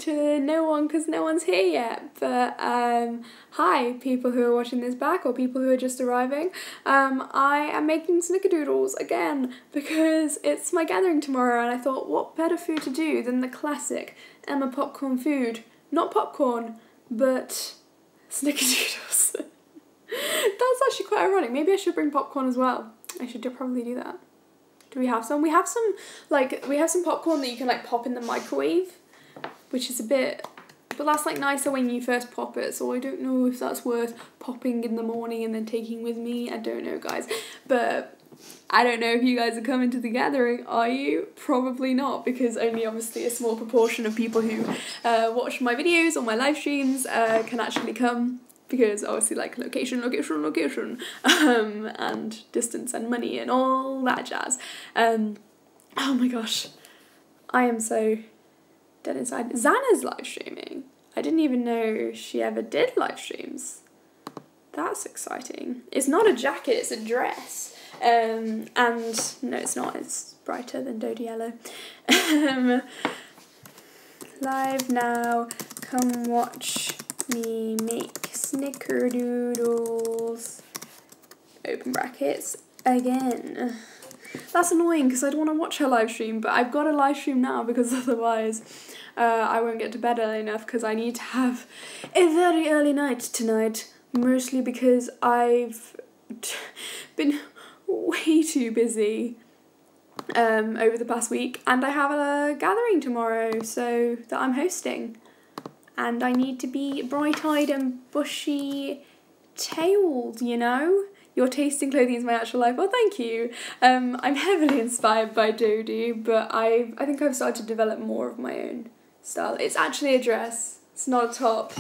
to no one because no one's here yet, but hi people who are watching this back or people who are just arriving. I am making snickerdoodles again because it's my gathering tomorrow, and I thought what better food to do than the classic Emma popcorn food. Not popcorn, but snickerdoodles. That's actually quite ironic. Maybe I should bring popcorn as well. I should probably do that. Do we have some? We have some popcorn that you can like pop in the microwave, which is a bit, but that's like nicer when you first pop it, so I don't know if that's worth popping in the morning and then taking with me. I don't know, guys, but I don't know if you guys are coming to the gathering. Are you? Probably not, because only obviously a small proportion of people who watch my videos or my live streams can actually come, because obviously like location, and distance and money and all that jazz. Oh my gosh, I am so dead inside. Xana's live streaming. I didn't even know she ever did live streams. That's exciting. It's not a jacket, it's a dress. And no, it's not, it's brighter than Dodie Yellow. Live now, come watch me make snickerdoodles, open brackets, again. That's annoying because I don't want to watch her live stream, but I've got a live stream now because otherwise I won't get to bed early enough, because I need to have a very early night tonight, mostly because I've been way too busy over the past week, and I have a gathering tomorrow that I'm hosting. And I need to be bright-eyed and bushy-tailed, you know? Your taste in clothing is my actual life. Well, thank you. I'm heavily inspired by Dodie, but I think I've started to develop more of my own style. It's actually a dress. It's not a top.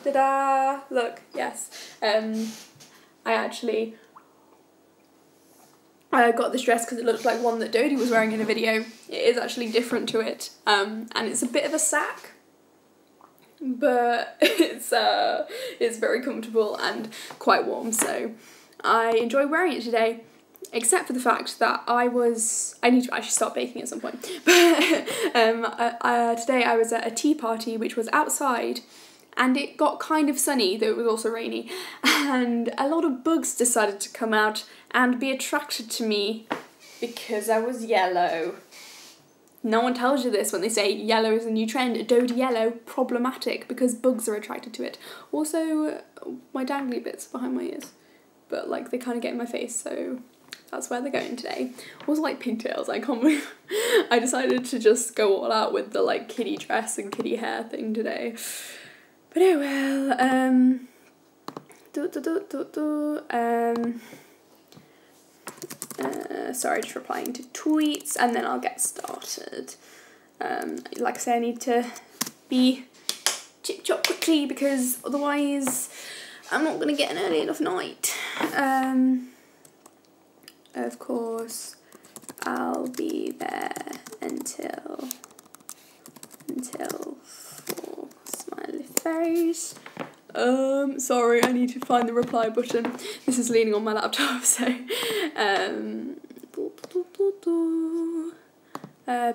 Ta-da! Look, yes. I got this dress because it looked like one that Dodie was wearing in a video. It is actually different to it, and it's a bit of a sack, but it's very comfortable and quite warm, so I enjoy wearing it today, except for the fact that I need to actually start baking at some point. But today I was at a tea party which was outside, and it got kind of sunny, though it was also rainy, and a lot of bugs decided to come out and be attracted to me because I was yellow. No one tells you this when they say yellow is a new trend. Dodie Yellow, problematic, because bugs are attracted to it. Also, my dangly bits behind my ears, but like they kind of get in my face, so that's where they're going today. Also like pigtails, I can't believe I decided to just go all out with the like kitty dress and kitty hair thing today. But oh well, sorry, just replying to tweets and then I'll get started. Like I say, I need to be chip-chop quickly because otherwise I'm not going to get an early enough night. Of course, I'll be there until 4, smiley face. Sorry, I need to find the reply button. This is leaning on my laptop, so,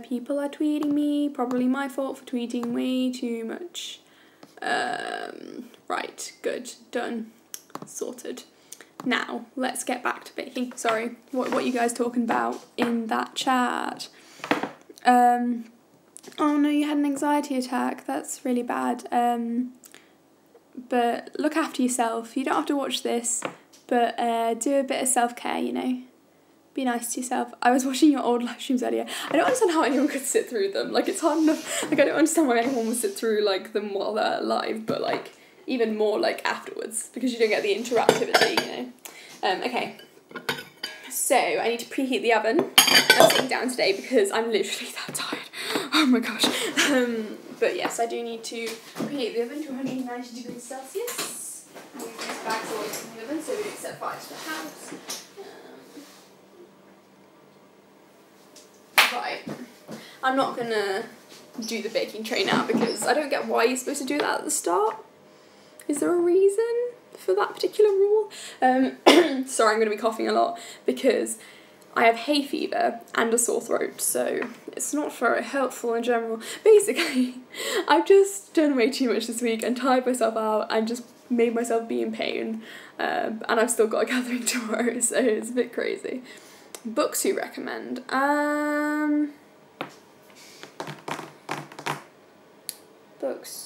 people are tweeting me, probably my fault for tweeting way too much. Right, good, done, sorted. Now, let's get back to baking. Sorry, what are you guys talking about in that chat? Oh no, you had an anxiety attack, that's really bad. But look after yourself. You don't have to watch this, but do a bit of self-care, you know. Be nice to yourself. I was watching your old live streams earlier. I don't understand how anyone could sit through them. Like, it's hard enough. Like, I don't understand why anyone would sit through, like, them while they're live, but, like, even more, like, afterwards, because you don't get the interactivity, you know. Okay. So, I need to preheat the oven. I'm sitting down today because I'm literally that tired. Oh my gosh. But yes, I do need to preheat the oven to 190 degrees Celsius. Move these bags away from the oven so we don't set fire to the house. Right. I'm not going to do the baking tray now because I don't get why you're supposed to do that at the start. Is there a reason for that particular rule? Sorry, I'm going to be coughing a lot because I have hay fever and a sore throat, so it's not very helpful in general. Basically, I've just done way too much this week and tired myself out and just made myself be in pain, and I've still got a gathering tomorrow, so it's a bit crazy. Books you recommend? Books.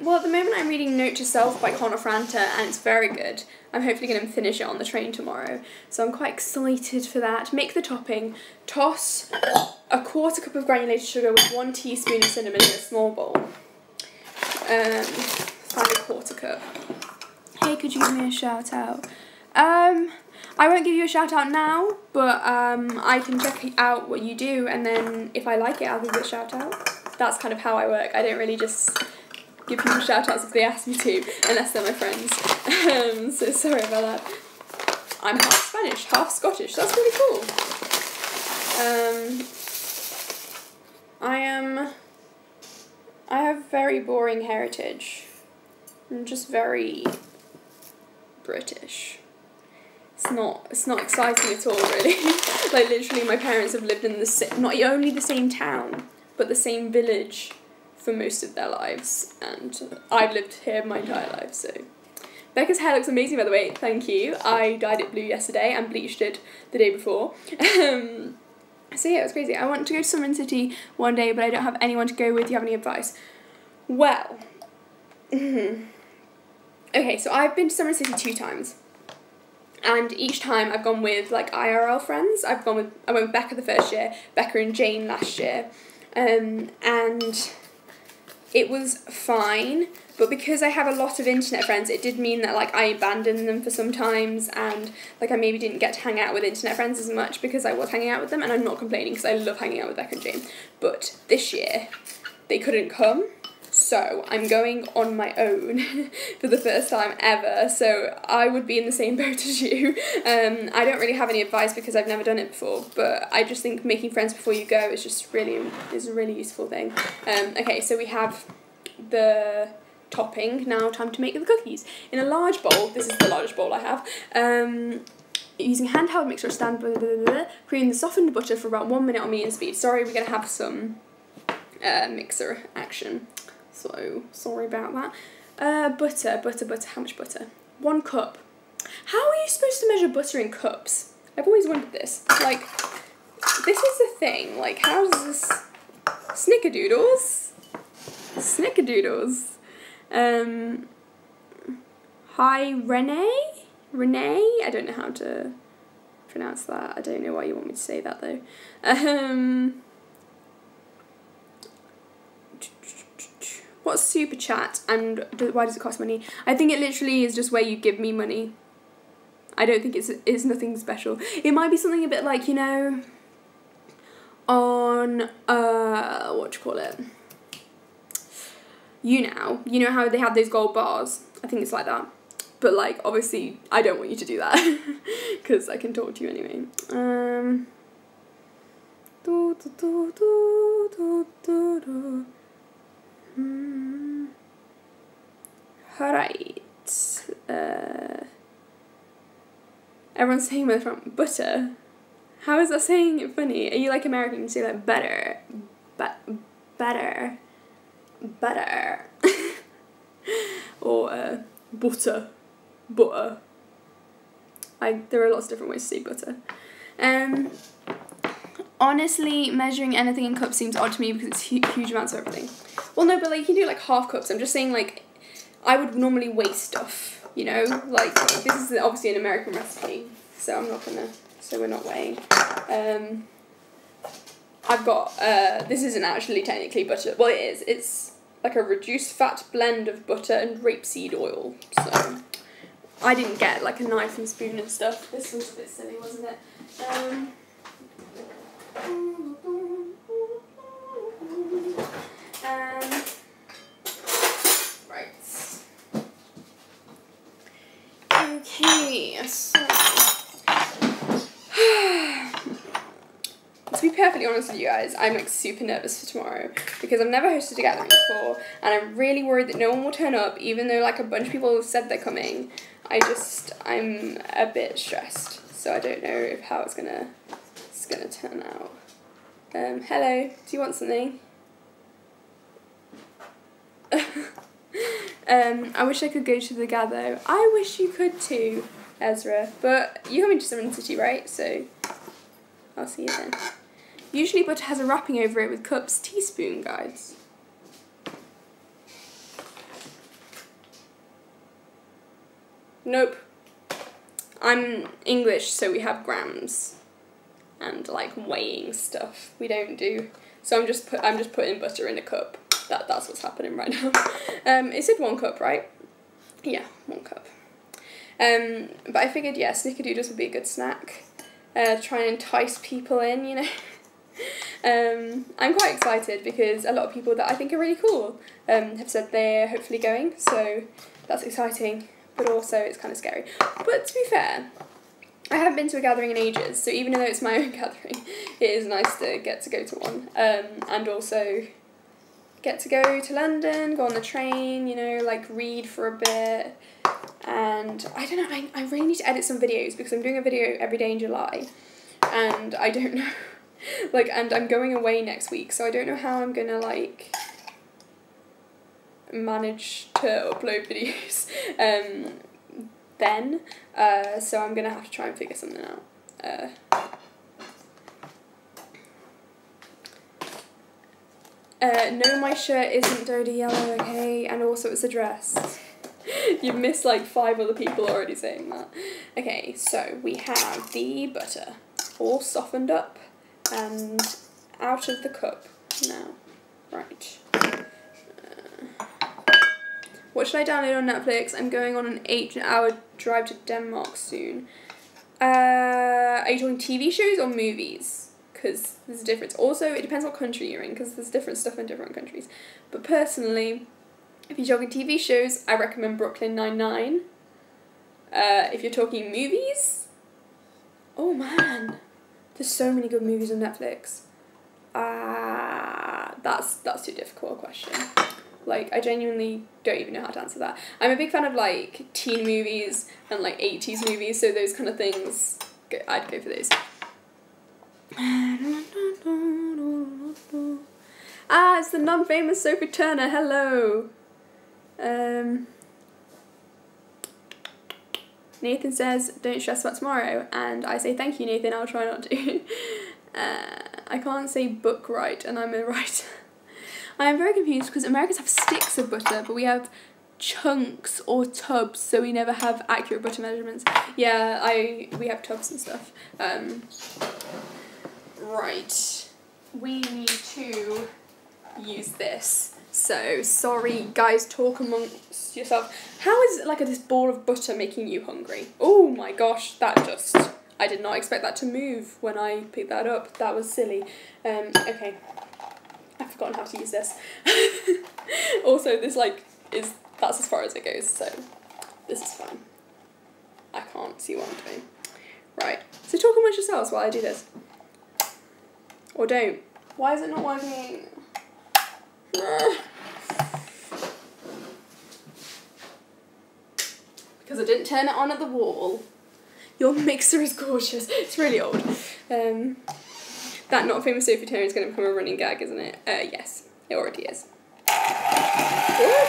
Well, at the moment I'm reading Note to Self by Connor Franta, and it's very good. I'm hopefully going to finish it on the train tomorrow, so I'm quite excited for that. Make the topping. Toss a 1/4 cup of granulated sugar with 1 teaspoon of cinnamon in a small bowl. Find a 1/4 cup. Hey, could you give me a shout out? I won't give you a shout out now, but I can check out what you do, and then if I like it, I'll give you a shout out. That's kind of how I work. I don't really just give people shout outs if they ask me to, unless they're my friends. So sorry about that. I'm half Spanish, half Scottish. That's really cool. I have very boring heritage. I'm just very British. It's not exciting at all, really. Like, literally, my parents have lived in not only the same town, but the same village for most of their lives, and I've lived here my entire life, so. Becca's hair looks amazing, by the way, thank you. I dyed it blue yesterday and bleached it the day before. So yeah, it was crazy. I want to go to Summer City one day, but I don't have anyone to go with. Do you have any advice? Well, okay, so I've been to Summer City 2 times. And each time I've gone with, like, IRL friends. I went with Becca the first year, Becca and Jane last year. And it was fine, but because I have a lot of internet friends, it did mean that, like, I abandoned them for some times, and, like, I maybe didn't get to hang out with internet friends as much because I was hanging out with them, and I'm not complaining because I love hanging out with Becca and Jane. But this year, they couldn't come, so I'm going on my own for the first time ever, so I would be in the same boat as you. I don't really have any advice because I've never done it before, but I just think making friends before you go is just a really useful thing. Okay, so we have the topping. Now time to make the cookies. In a large bowl, this is the largest bowl I have, using handheld mixer stand, cream the softened butter for about 1 minute on medium speed. Sorry, we're going to have some mixer action. So, sorry about that. Butter. How much butter? 1 cup. How are you supposed to measure butter in cups? I've always wondered this. Like, this is the thing. Like, how does this... Snickerdoodles? Hi, Renee? I don't know how to pronounce that. I don't know why you want me to say that, though. What's super chat and why does it cost money? I think it literally is just where you give me money. I don't think it's nothing special. It might be something a bit like, you know, on what do you call it? You know how they have those gold bars? I think it's like that. But, like, obviously I don't want you to do that because I can talk to you anyway. Alright. Everyone's saying where they're from. Butter. How is that saying it funny? Are you like American? You say like butter. Butter. Or butter. There are lots of different ways to say butter. Honestly, measuring anything in cups seems odd to me because it's huge amounts of everything. Well, no, but, like, you can do, like, half cups. I'm just saying, like, I would normally waste stuff, you know? Like, this is obviously an American recipe, so I'm not gonna... So we're not weighing. I've got... this isn't actually technically butter. Well, it is. It's, like, a reduced fat blend of butter and rapeseed oil, so... I didn't get, like, a knife and spoon and stuff. This was a bit silly, wasn't it? Right. Okay, so to be perfectly honest with you guys, I'm like super nervous for tomorrow because I've never hosted a gathering before and I'm really worried that no one will turn up even though like a bunch of people have said they're coming. I'm a bit stressed. so I don't know how it's gonna turn out. Hello, do you want something? I wish I could go to the gather. I wish you could too, Ezra, but you're coming to Summoning City, right? So I'll see you then. Usually butter has a wrapping over it with cups, teaspoon guides. Nope. I'm English, so we have grams and like weighing stuff. We don't do. So I'm just putting butter in a cup. That's what's happening right now. It said 1 cup, right? Yeah, 1 cup. But I figured, yeah, snickerdoodles would be a good snack. Try and entice people in, you know. I'm quite excited because a lot of people that I think are really cool have said they're hopefully going, so that's exciting, but also it's kind of scary. But to be fair, I haven't been to a gathering in ages, so even though it's my own gathering, it is nice to get to go to one, and also get to go to London, go on the train, you know, like read for a bit, and I don't know, I really need to edit some videos because I'm doing a video every day in July, and I don't know, like, and I'm going away next week, so I don't know how I'm gonna, like, manage to upload videos, then, so I'm gonna have to try and figure something out. No, my shirt isn't dirty yellow, okay, and also it's a dress. You've missed like 5 other people already saying that. Okay, so we have the butter all softened up and out of the cup now. Right. What should I download on Netflix? I'm going on an 8-hour drive to Denmark soon. Are you talking TV shows or movies? Because there's a difference. Also, it depends what country you're in, because there's different stuff in different countries. But personally, if you're talking TV shows, I recommend Brooklyn Nine-Nine. If you're talking movies, oh man, there's so many good movies on Netflix. That's too difficult a question. Like, I genuinely don't even know how to answer that. I'm a big fan of, like, teen movies and, like, 80s movies, so those kind of things, I'd go for those. It's the non-famous Sophie Turner, hello! Nathan says, don't stress about tomorrow, and I say thank you, Nathan, I'll try not to. I can't say book right, and I'm a writer. I am very confused because Americans have sticks of butter, but we have chunks or tubs, so we never have accurate butter measurements. Yeah, we have tubs and stuff. Right, we need to use this. So, sorry guys, talk amongst yourself. How is like this ball of butter making you hungry? Oh my gosh, I did not expect that to move when I picked that up. That was silly. Okay. I've forgotten how to use this. Also, this that's as far as it goes, so this is fine. I can't see what I'm doing. Right, so talk amongst yourselves while I do this. Or don't. Why is it not working? Because I didn't turn it on at the wall. Your mixer is gorgeous. It's really old. That not famous Sophie Turner is going to become a running gag, isn't it? Yes, it already is. Ooh.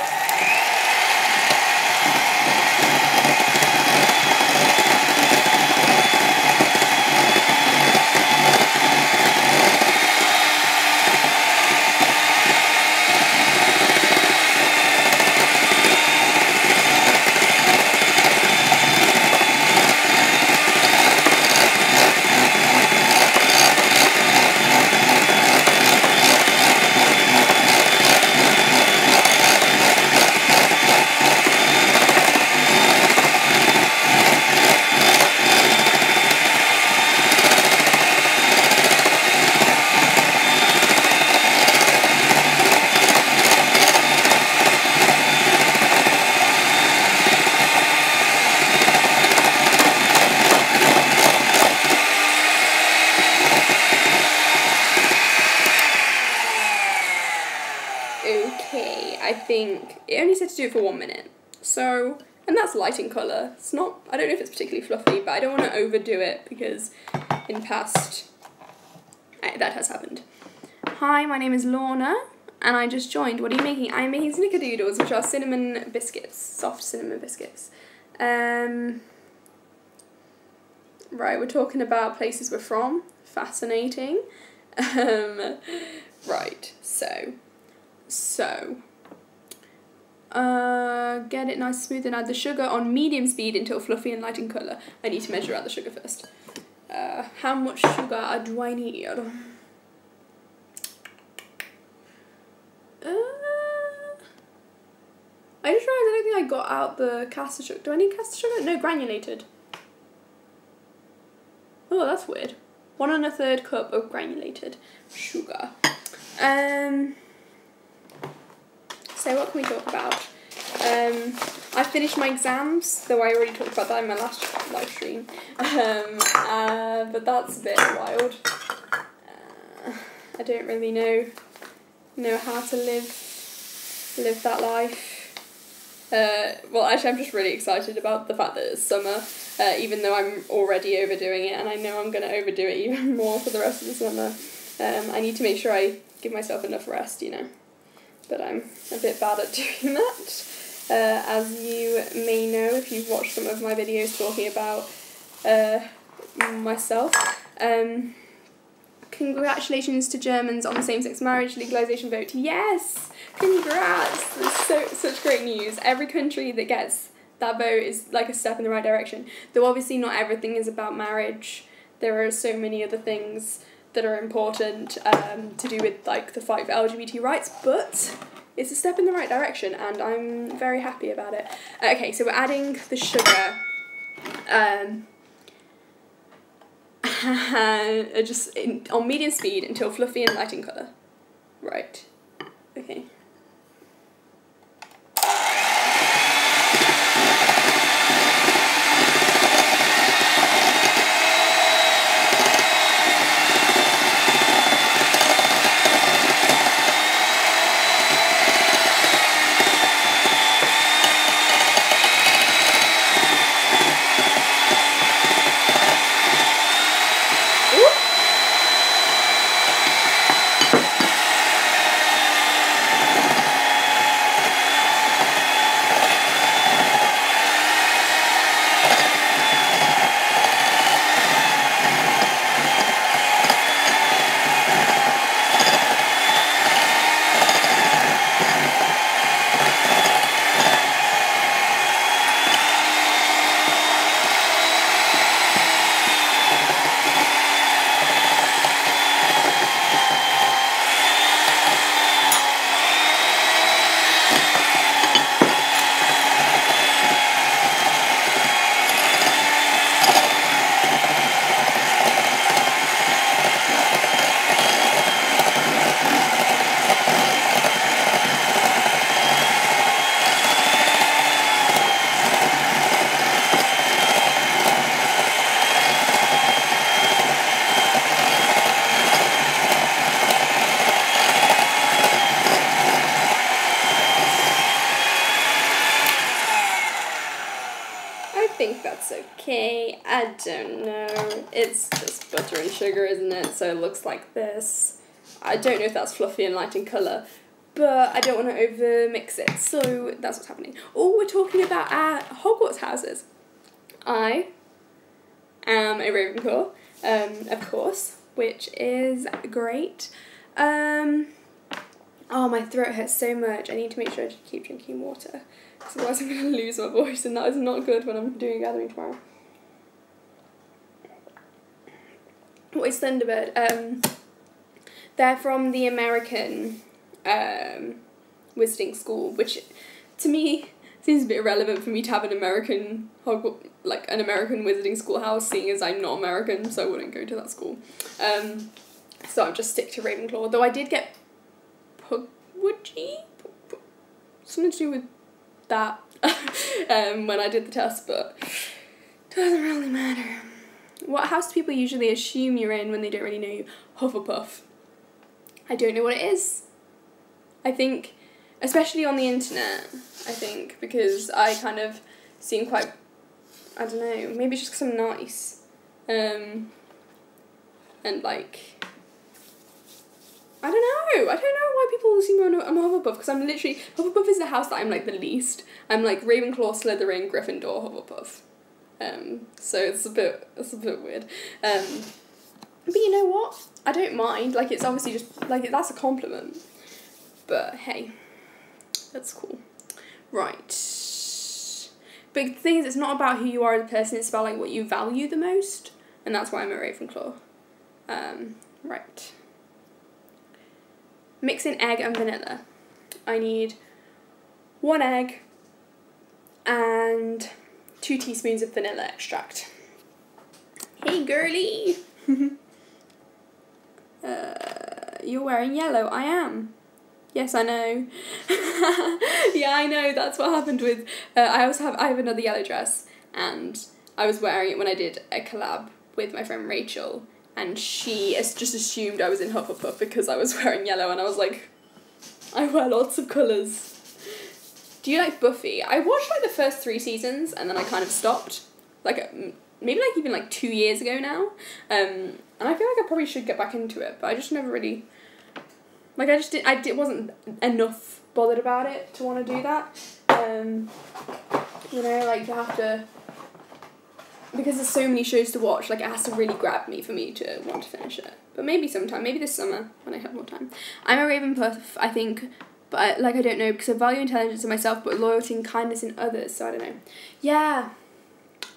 Okay, I think it only said to do it for 1 minute, so And that's light in colour. It's not, I don't know if it's particularly fluffy, but I don't want to overdo it because in past, that has happened. Hi, my name is Lorna, and I just joined. What are you making? I'm making snickerdoodles, which are cinnamon biscuits, soft cinnamon biscuits. Right, we're talking about places we're from. Fascinating. Right, so, get it nice and smooth and add the sugar on medium speed until fluffy and light in colour. I need to measure out the sugar first. How much sugar do I need? I just realised I don't think I got out the caster sugar. Do I need caster sugar? No, granulated. Oh, that's weird. 1 1/3 cup of granulated sugar. So what can we talk about? I finished my exams, though I already talked about that in my last live stream. But that's a bit wild. I don't really know how to live that life. Well, actually, I'm just really excited about the fact that it's summer, even though I'm already overdoing it, and I know I'm going to overdo it even more for the rest of the summer. I need to make sure I give myself enough rest, you know. But I'm a bit bad at doing that. As you may know if you've watched some of my videos talking about myself. Congratulations to Germans on the same-sex marriage legalisation vote. Yes! Congrats! It's such great news. Every country that gets that vote is like a step in the right direction. Though obviously not everything is about marriage. There are so many other things that are important to do with like the fight for LGBT rights, but it's a step in the right direction and I'm very happy about it. Okay, so we're adding the sugar. Just on medium speed until fluffy and light in colour. Right. Okay. Okay, I don't know. It's just butter and sugar, isn't it? So it looks like this. I don't know if that's fluffy and light in colour, but I don't want to over mix it, so that's what's happening. Oh, we're talking about our Hogwarts houses. I am a Ravenclaw, of course, which is great. Oh, my throat hurts so much. I need to make sure I keep drinking water, because otherwise I'm going to lose my voice, and that is not good when I'm doing a gathering tomorrow. What is Thunderbird? They're from the American Wizarding School, which to me seems a bit irrelevant for me to have an American an American Wizarding Schoolhouse, seeing as I'm not American, so I wouldn't go to that school. So I'll just stick to Ravenclaw. Though I did get Pugwudgie? Something to do with that when I did the test, but doesn't really matter. What house do people usually assume you're in when they don't really know you? Hufflepuff. I don't know what it is. I think, especially on the internet, I think, because I kind of seem quite, I don't know, maybe it's just because I'm nice. And like, I don't know why people seem I'm a Hufflepuff, because I'm literally, Hufflepuff is the house that I'm like the least. I'm like Ravenclaw, Slytherin, Gryffindor, Hufflepuff. So it's a bit weird. But you know what? I don't mind. Like, it's obviously just, like, that's a compliment. But hey, that's cool. Right. But the thing is, it's not about who you are as a person, it's about, like, what you value the most. And that's why I'm a Ravenclaw. Right. Mix in egg and vanilla. I need 1 egg and 2 teaspoons of vanilla extract. Hey, girly! You're wearing yellow. I am. Yes, I know. Yeah, I know. That's what happened with... I have another yellow dress, and I was wearing it when I did a collab with my friend Rachel, and she just assumed I was in Hufflepuff because I was wearing yellow, and I was like, I wear lots of colours. Do you like Buffy? I watched like the first 3 seasons, and then I kind of stopped. Like, maybe like even like 2 years ago now. And I feel like I probably should get back into it, but I just never really... Like, I wasn't enough bothered about it to want to do that. You know, like, you have to... Because there's so many shows to watch, like, it has to really grab me for me to want to finish it. But maybe sometime, maybe this summer, when I have more time. I'm a Ravenclaw, I think, but I don't know, because I value intelligence in myself, but loyalty and kindness in others, so I don't know. Yeah,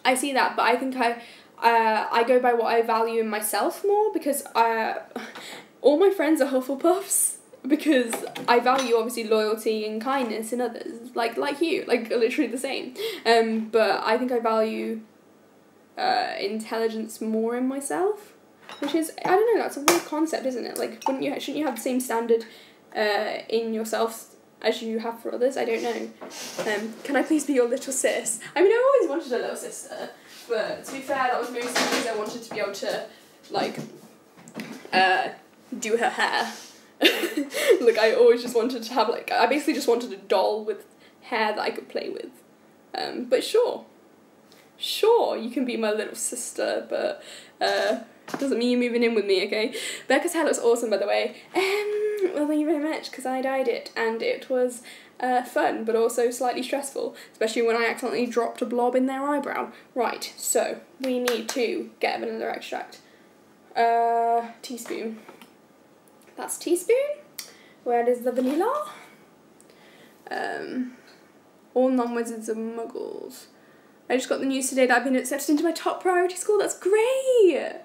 I see that, but I think I go by what I value in myself more, because all my friends are Hufflepuffs, because I value, obviously, loyalty and kindness in others, like you, like, literally the same. But I think I value intelligence more in myself, which is, I don't know, that's a weird concept, isn't it? Like, shouldn't you have the same standard in yourself as you have for others? I don't know. Can I please be your little sis? I mean, I always wanted a little sister, but to be fair, that was mostly because I wanted to be able to, like, do her hair. Like, I always just wanted to have, like, I basically just wanted a doll with hair that I could play with. But sure, you can be my little sister, but doesn't mean you're moving in with me, okay? Becca's hair looks awesome, by the way. Well, thank you very much, because I dyed it, and it was fun, but also slightly stressful, especially when I accidentally dropped a blob in their eyebrow. Right, so we need to get vanilla extract. Teaspoon. That's teaspoon. Where is the vanilla? All non-wizards are muggles. I just got the news today that I've been accepted into my top priority school. That's great!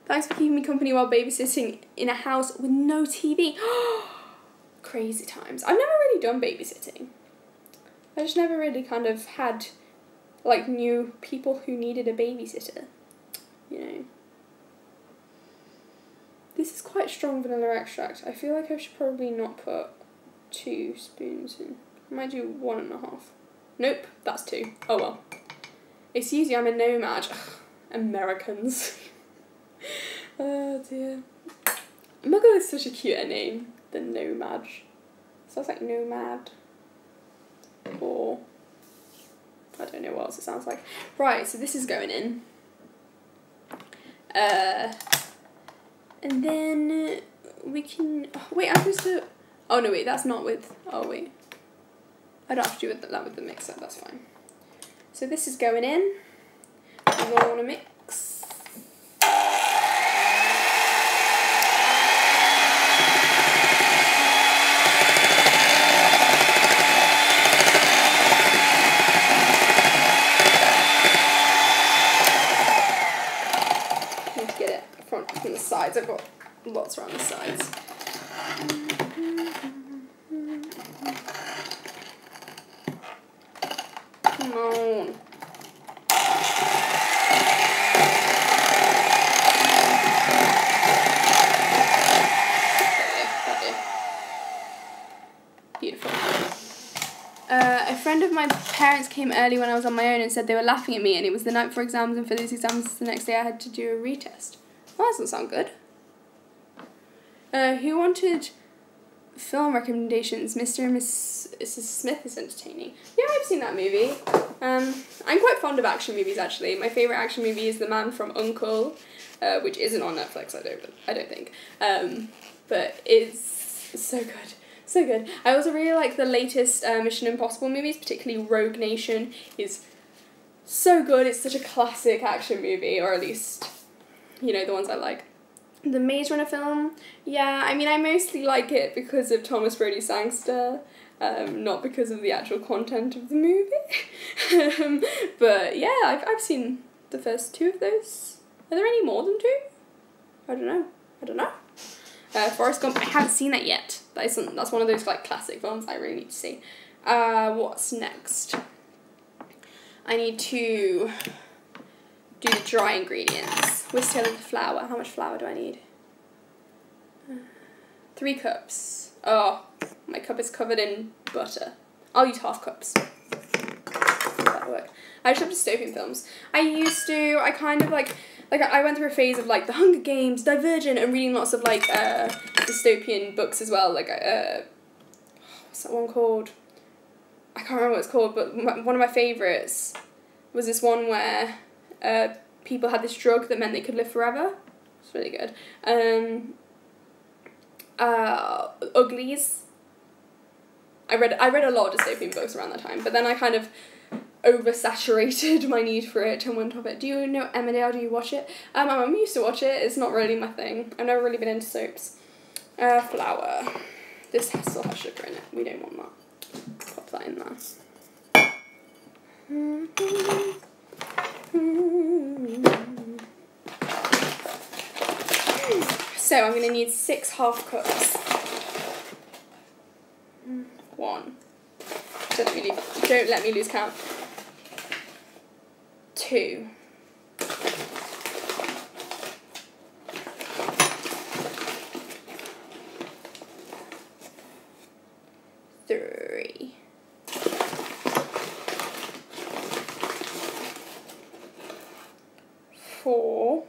Thanks for keeping me company while babysitting in a house with no TV. Crazy times. I've never really done babysitting. I just never really kind of had, like, knew people who needed a babysitter. You know. This is quite strong vanilla extract. I feel like I should probably not put 2 spoons in. I might do 1.5. Nope, that's 2. Oh well. Excuse me, I'm a nomad. Ugh, Americans. Oh dear. Muggle is such a cuter name than nomad. Sounds like nomad. Or I don't know what else it sounds like. Right, so this is going in. And then we can... Oh, wait, I'm supposed to... Oh no, wait, that's not with... Oh wait. I don't have to do that with the mixer, that's fine. So this is going in. You're going to want to mix. Need to get it from the sides. I've got lots around the sides. Come on. Beautiful. A friend of my parents came early when I was on my own and said they were laughing at me, and it was the night before exams, and for those exams the next day I had to do a retest. Well, that doesn't sound good. Who wanted film recommendations. Mr. and Mrs. Smith is entertaining. Yeah, I've seen that movie. I'm quite fond of action movies, actually. My favourite action movie is The Man from U.N.C.L.E., which isn't on Netflix, I don't think. But it's so good. So good. I also really like the latest Mission Impossible movies, particularly Rogue Nation is so good. It's such a classic action movie, or at least, you know, the ones I like. The Maze Runner film, yeah, I mean, I mostly like it because of Thomas Brodie Sangster, not because of the actual content of the movie. But yeah, I've seen the first 2 of those. Are there any more than 2? I don't know. Forrest Gump, I haven't seen that yet. That's one of those like classic films I really need to see. What's next? I need to do the dry ingredients. Whisk together the flour. How much flour do I need? 3 cups. Oh, my cup is covered in butter. I'll use half cups. That'll work. I just have dystopian films. I kind of like I went through a phase of like The Hunger Games, Divergent, and reading lots of like dystopian books as well. Like what's that one called? I can't remember what it's called, but one of my favourites was this one where people had this drug that meant they could live forever. It's really good. Uglies. I read a lot of dystopian books around that time, but then I kind of oversaturated my need for it and went off it. Do you know Emmerdale? Do you watch it? My mum used to watch it. It's not really my thing. I've never really been into soaps. Flour. This still has sugar in it. We don't want that. Pop that in there. So I'm going to need 6 half cups. 1. Don't let me lose count. 2. 3. 4.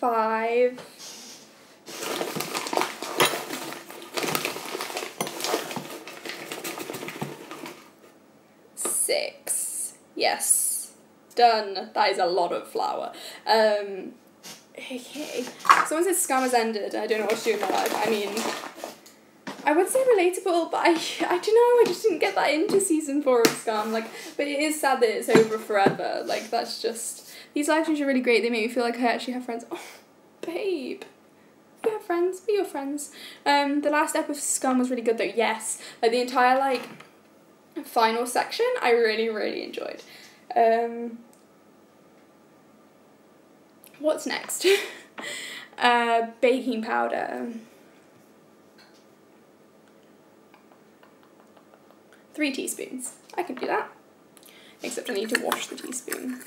5. 6. Yes. Done. That is a lot of flour. Okay. Someone said scam has ended. I don't know what to do in my life. I mean, I would say relatable, but I don't know, I just didn't get that into season 4 of Scam. Like, but it is sad that it's over forever. Like, that's just, these live streams are really great. They make me feel like I actually have friends. Oh, babe. You have friends. Be your friends. The last episode of Scam was really good though. Yes. Like, the entire, like, final section, I really, really enjoyed. What's next? Baking powder. 3 teaspoons. I can do that. Except I need to wash the teaspoon.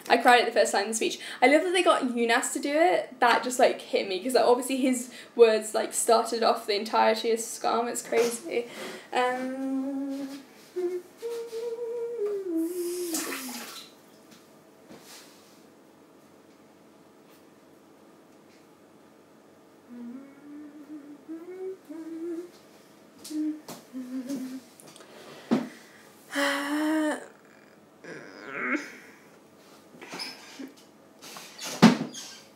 I cried it the first time in the speech. I love that they got Younes to do it. That just like hit me because like, obviously his words like started off the entirety of Scam. It's crazy.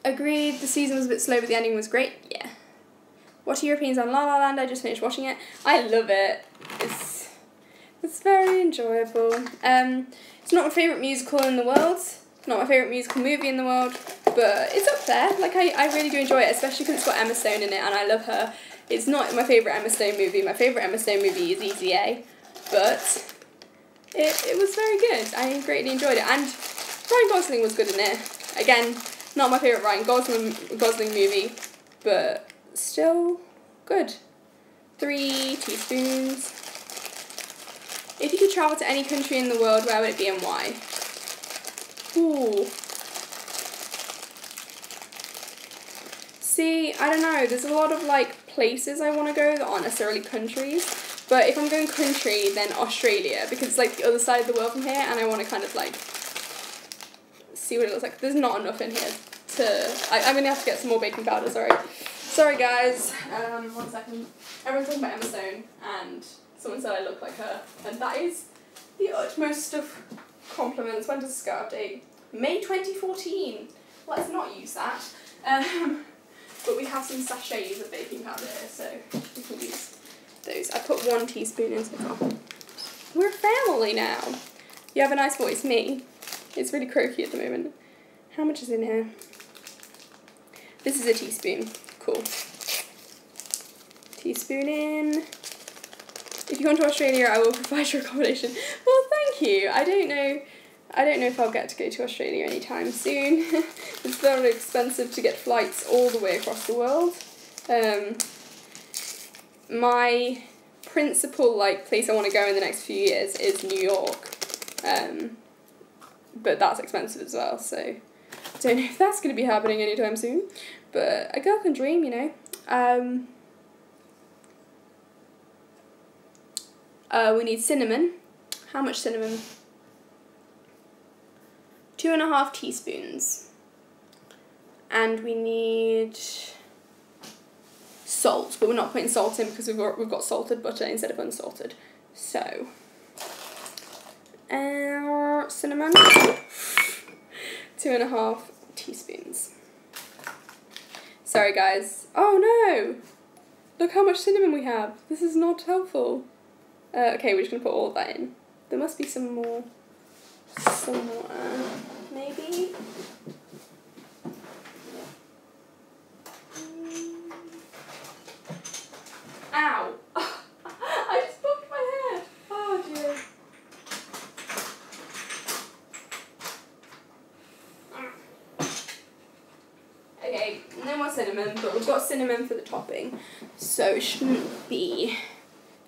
Agreed, the season was a bit slow, but the ending was great. Yeah. What are your opinions on La La Land? I just finished watching it. I love it. It's very enjoyable. It's not my favourite musical in the world. Not my favourite musical movie in the world, but it's up there. Like, I really do enjoy it, especially because it's got Emma Stone in it, and I love her. It's not my favourite Emma Stone movie. My favourite Emma Stone movie is Easy A, but it was very good. I greatly enjoyed it, and Ryan Gosling was good in it. Again, not my favourite Ryan Gosling movie, but still good. 3 teaspoons. If you could travel to any country in the world, where would it be and why? Ooh. See, I don't know, there's a lot of like places I want to go that aren't necessarily countries, but if I'm going country, then Australia, because it's like the other side of the world from here, and I want to kind of like see what it looks like. There's not enough in here I'm going to have to get some more baking powder, Sorry guys, 1 second. Everyone's talking about Emma Stone, and someone said I look like her, and that is the utmost of compliments. When does this go update? May 2014. Let's not use that. But we have some sachets of baking powder here, so we can use those. I put 1 teaspoon in so far. We're family now. You have a nice voice, me. It's really croaky at the moment. How much is in here? This is a teaspoon. Cool. Teaspoon in. If you come to Australia, I will provide your accommodation. Well, thank you. I don't know if I'll get to go to Australia anytime soon. It's very expensive to get flights all the way across the world. My principal place I want to go in the next few years is New York. But that's expensive as well, so I don't know if that's going to be happening anytime soon. But a girl can dream, you know. We need cinnamon. How much cinnamon? 2.5 teaspoons. And we need salt, but we're not putting salt in because we've got salted butter instead of unsalted. So, cinnamon, 2.5 teaspoons. Sorry guys. Oh no! Look how much cinnamon we have. This is not helpful. Okay, we're just going to put all of that in. There must be some more somewhere, maybe? Ow! I just bumped my head. Oh dear. Okay, no more cinnamon, but we've got cinnamon for the topping, so it shouldn't be...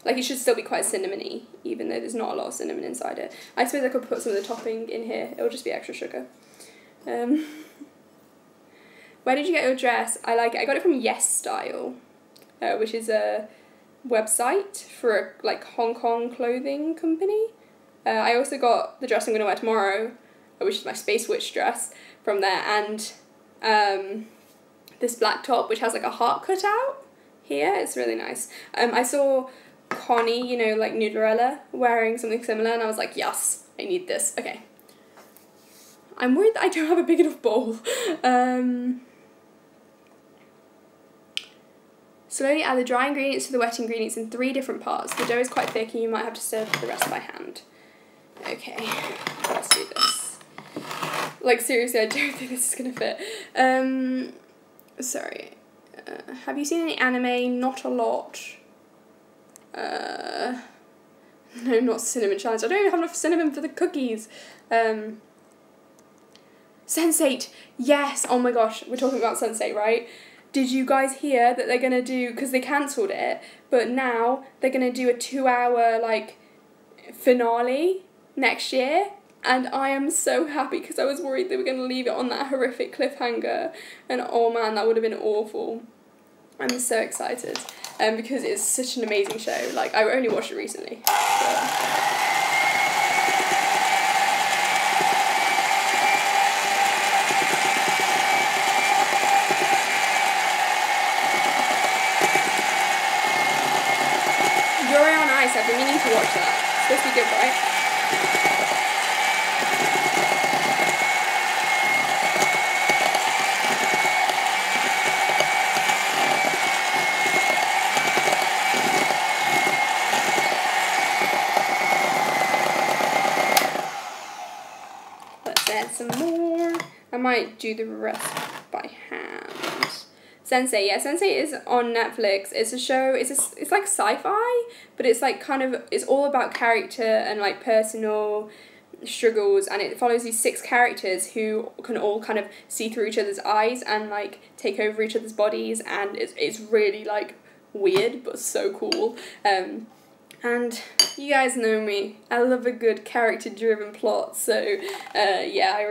it should still be quite cinnamony, even though there's not a lot of cinnamon inside it. I suppose I could put some of the topping in here. It'll just be extra sugar. Where did you get your dress? I like it. I got it from Yes Style, which is a website for a Hong Kong clothing company. I also got the dress I'm going to wear tomorrow, which is my Space Witch dress, from there, and this black top, which has a heart cut out here. It's really nice. I saw Connie, you know, Nudelella, wearing something similar, and I was like, yes, I need this. Okay. I'm worried that I don't have a big enough bowl. Slowly add the dry ingredients to the wet ingredients in 3 different parts. The dough is quite thick and you might have to serve the rest by hand. Okay, let's do this. Seriously, I don't think this is gonna fit. Sorry. Have you seen any anime? Not a lot. No, not cinnamon challenge. I don't even have enough cinnamon for the cookies. Sense8. Yes. Oh my gosh. We're talking about Sense8, right? Did you guys hear that they're going to do... Because they cancelled it. But now they're going to do a 2-hour, finale next year. And I am so happy because I was worried they were going to leave it on that horrific cliffhanger. And oh man, that would have been awful. I'm so excited. Because it's such an amazing show. I only watched it recently. Yuri on Ice, I've been meaning to watch that. It's supposed to be good, right? Some more. I might do the rest by hand. Sense8, yeah, Sense8 is on Netflix. It's a show. It's like sci-fi, but it's it's all about character and personal struggles, and it follows these 6 characters who can all kind of see through each other's eyes and take over each other's bodies, and it's really weird but so cool. And you guys know me, I love a good character-driven plot, so yeah, I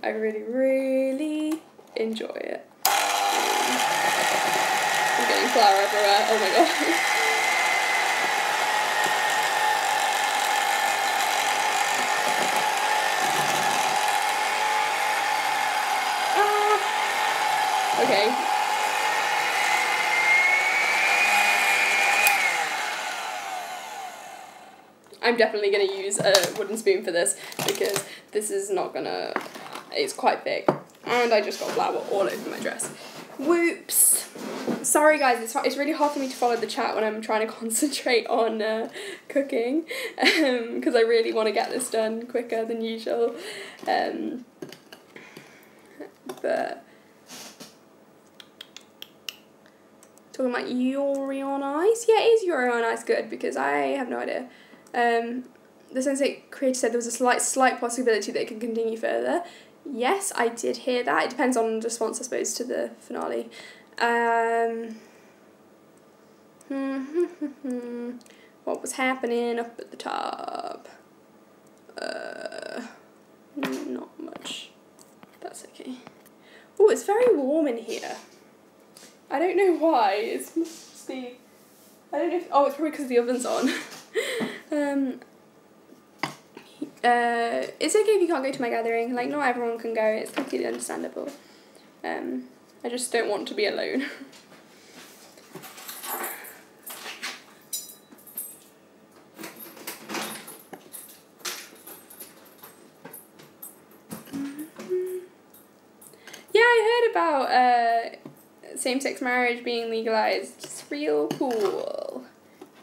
really enjoy it. I'm getting flour everywhere, oh my god. I'm definitely going to use a wooden spoon for this because this is not going to, it's quite thick. And I just got flour all over my dress. Whoops. Sorry guys, it's really hard for me to follow the chat when I'm trying to concentrate on cooking, because I really want to get this done quicker than usual. But talking about Yuri on Ice, yeah, is Yuri on Ice good? Because I have no idea. The Sensei creator said there was a slight possibility that it can continue further. Yes, I did hear that. It depends on the response, I suppose, to the finale. What was happening up at the top? Not much. That's okay. Oh, it's very warm in here. I don't know why. It must be... I don't know if... Oh, it's probably because the oven's on. It's okay if you can't go to my gathering. Like, not everyone can go. It's completely understandable. I just don't want to be alone. Yeah, I heard about same-sex marriage being legalized. It's real cool.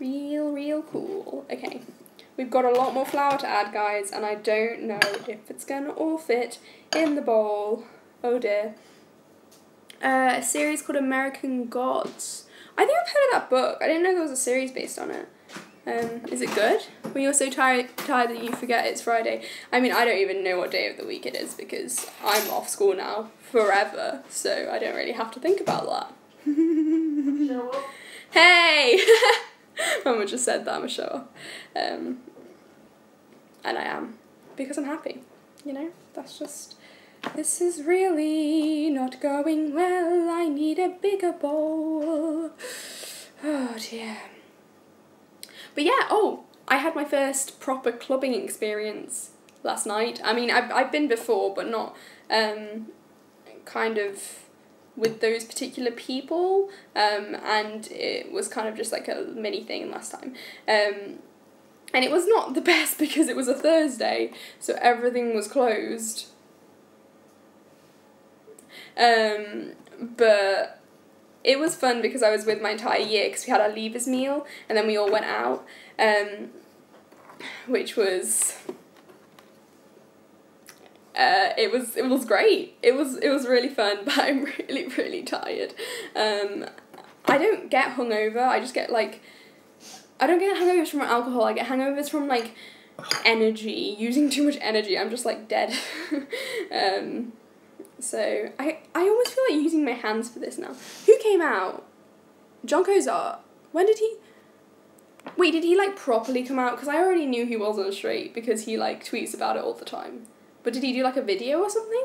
Real cool. Okay. We've got a lot more flour to add, guys, and I don't know if it's gonna all fit in the bowl. Oh dear. A series called American Gods. I think I've heard of that book. I didn't know there was a series based on it. Is it good? When you're so tired that you forget it's Friday. I mean, I don't even know what day of the week it is because I'm off school now forever, so I don't really have to think about that. Show up. Hey! Mama just said that I'm a show. And I am. Because I'm happy. You know? That's just... This is really not going well. I need a bigger bowl. Oh dear. But yeah, oh, I had my first proper clubbing experience last night. I mean, I've been before, but not kind of with those particular people. And it was kind of just like a mini thing last time. And it was not the best because it was a Thursday, so everything was closed. But it was fun because I was with my entire year because we had our leavers meal and then we all went out, which was it was great. It was really fun, but I'm really tired. I don't get hungover. I just get like, I don't get hangovers from alcohol. I get hangovers from like energy, using too much energy. I'm just like dead. So, I almost feel like using my hands for this now. Who came out? John Cozart. When did he... Wait, did he, like, properly come out? Because I already knew he wasn't straight because he, like, tweets about it all the time. But did he do, like, a video or something?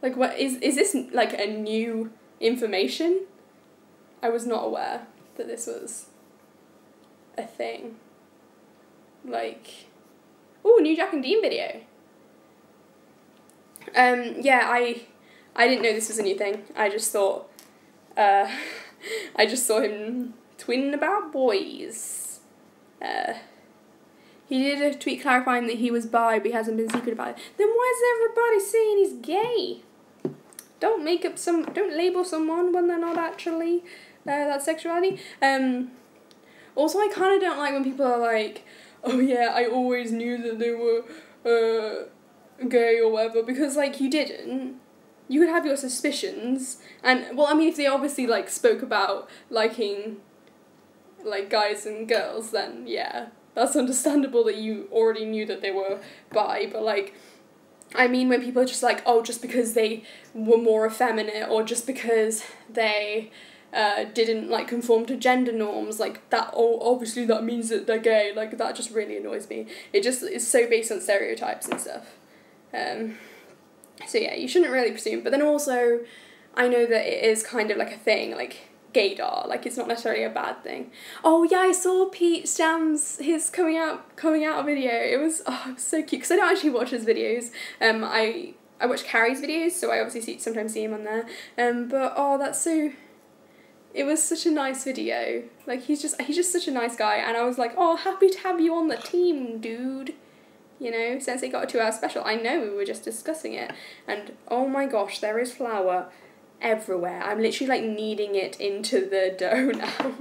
Like, what... Is this, like, a new information? I was not aware that this was a thing. Like... Ooh, new Jack and Dean video. Yeah, I didn't know this was a new thing. I just thought, I just saw him tweeting about boys. He did a tweet clarifying that he was bi, but he hasn't been secret about it. Then why is everybody saying he's gay? Don't label someone when they're not actually, that sexuality. Also, I kind of don't like when people are like, oh yeah, I always knew that they were, gay or whatever, because like you didn't. You could have your suspicions, and well, I mean, if they obviously like spoke about liking like guys and girls, then yeah, that's understandable that you already knew that they were bi. But like, I mean, when people are just like, oh, just because they were more effeminate or just because they didn't like conform to gender norms, like that, oh, obviously that means that they're gay. Like that just really annoys me. It just is so based on stereotypes and stuff. So yeah, you shouldn't really presume, but then also, I know that it is kind of like a thing, like gaydar, like it's not necessarily a bad thing. Oh yeah, I saw Pete Stam's, his coming out video. It was so cute, because I don't actually watch his videos. I watch Carrie's videos, so I obviously sometimes see him on there. But oh, that's so it was such a nice video. Like, he's just such a nice guy, and I was like, oh, happy to have you on the team, dude. You know, since they got a 2-hour special. I know, we were just discussing it, and oh my gosh, there is flour everywhere. I'm literally like kneading it into the dough now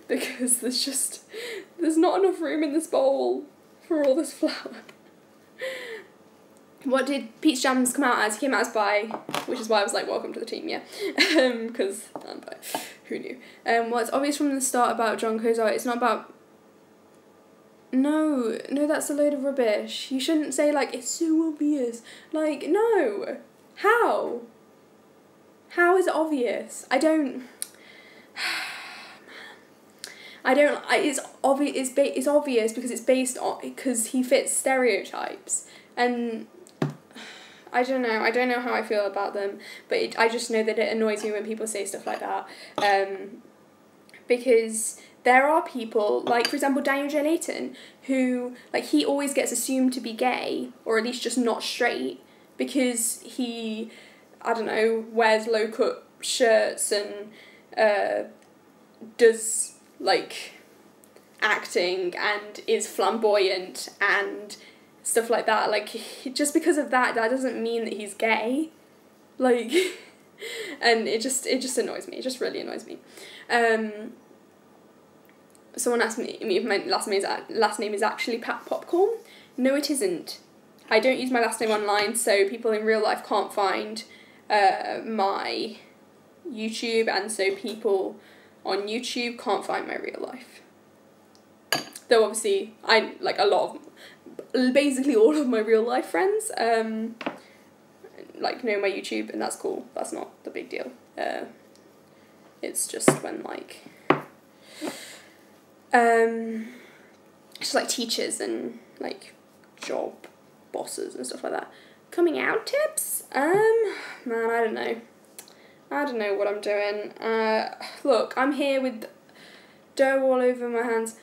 because there's not enough room in this bowl for all this flour. What did Peach Jams come out as? He came out as bi, which is why I was like, welcome to the team, yeah. Because I'm bi. Who knew? Well, it's obvious from the start about John Kozar. It's not about... No, that's a load of rubbish. You shouldn't say, like, it's so obvious. Like, no. How? How is it obvious? It's obvious because it's based on... Because he fits stereotypes. And... I don't know how I feel about them, but I just know that it annoys me when people say stuff like that, because there are people, like, for example, Daniel J. Layton, who, like, he always gets assumed to be gay, or at least just not straight, because he, I don't know, wears low-cut shirts and does, like, acting and is flamboyant and... stuff like that. Like, just because of that doesn't mean that he's gay. Like, and it just annoys me. It just really annoys me. Someone asked me if my last name is actually Pat Popcorn. No, it isn't. I don't use my last name online, so people in real life can't find my YouTube, and so people on YouTube can't find my real life. Though obviously, basically all of my real life friends, like, know my YouTube, and that's cool. That's not the big deal. It's just when, like, just, like, teachers and, like, job bosses and stuff like that. Coming out tips? Man, I don't know. I don't know what I'm doing. Look, I'm here with dough all over my hands.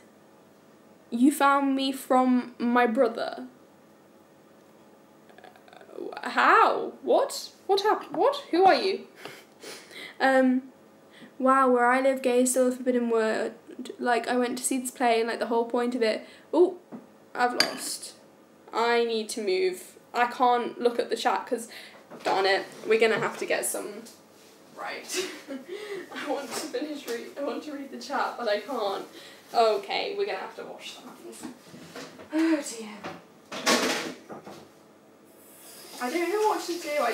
You found me from my brother. How? What? What happened? What? Who are you? Wow, where I live, gay is still a forbidden word. Like, I went to see this play, and, like, the whole point of it... Oh, I've lost. I need to move. I can't look at the chat, because, darn it, we're going to have to get some... Right. I want to read the chat, but I can't. Okay, we're going to have to wash that. Oh dear. I don't know what to do. I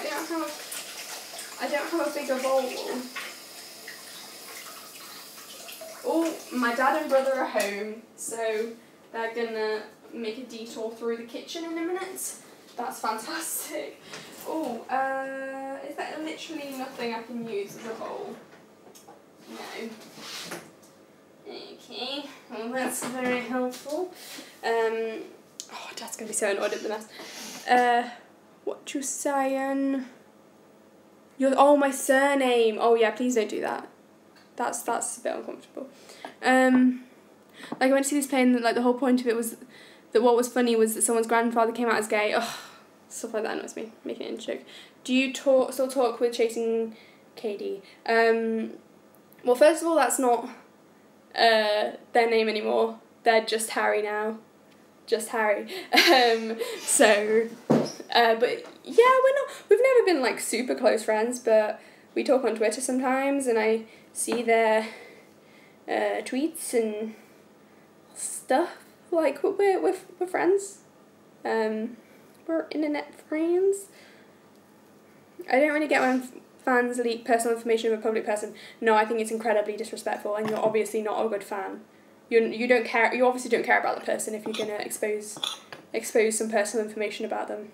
don't have a bigger bowl. Oh, my dad and brother are home, so they're going to make a detour through the kitchen in a minute. That's fantastic. Oh, is there literally nothing I can use as a bowl? No. Okay, well, that's very helpful. Oh, Dad's going to be so annoyed at the mess. What you saying? My surname. Oh, yeah, please don't do that. That's a bit uncomfortable. Like, I went to see this play, and, like, the whole point of it was that what was funny was that someone's grandfather came out as gay. Ugh, stuff like that annoys me, making it into a joke. Do you still talk with Chasing Katie? Well, first of all, that's not... their name anymore. They're just Harry now. Just Harry. But yeah, we've never been, like, super close friends, but we talk on Twitter sometimes, and I see their tweets and stuff. Like, we're friends. We're internet friends. I don't really get when fans leak personal information of a public person. No, I think it's incredibly disrespectful, and you're obviously not a good fan. You don't care. You obviously don't care about the person if you're gonna expose some personal information about them.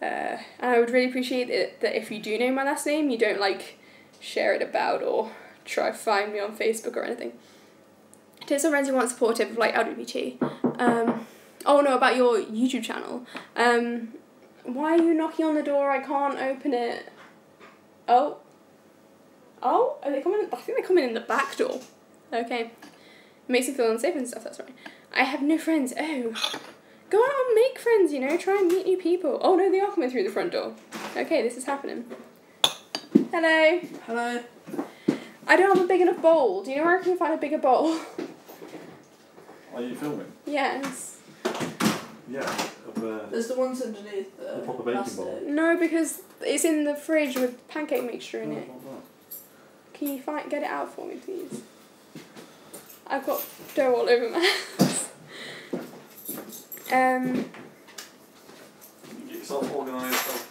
And I would really appreciate it that if you do know my last name, you don't, like, share it about or try to find me on Facebook or anything. To some friends who aren't supportive of, like, LGBT. Oh no, about your YouTube channel. Why are you knocking on the door? I can't open it. Oh, are they coming? I think they're coming in the back door. Okay. It makes me feel unsafe and stuff, that's right. I have no friends. Oh. Go out and make friends, you know, try and meet new people. Oh no, they are coming through the front door. Okay, this is happening. Hello. Hello. I don't have a big enough bowl. Do you know where I can find a bigger bowl? Are you filming? Yes. Yeah. There's the ones underneath the proper baking bowl. No, because it's in the fridge with pancake mixture in No, it. not that. Can you get it out for me, please? I've got dough all over my hands. You self organise yourself.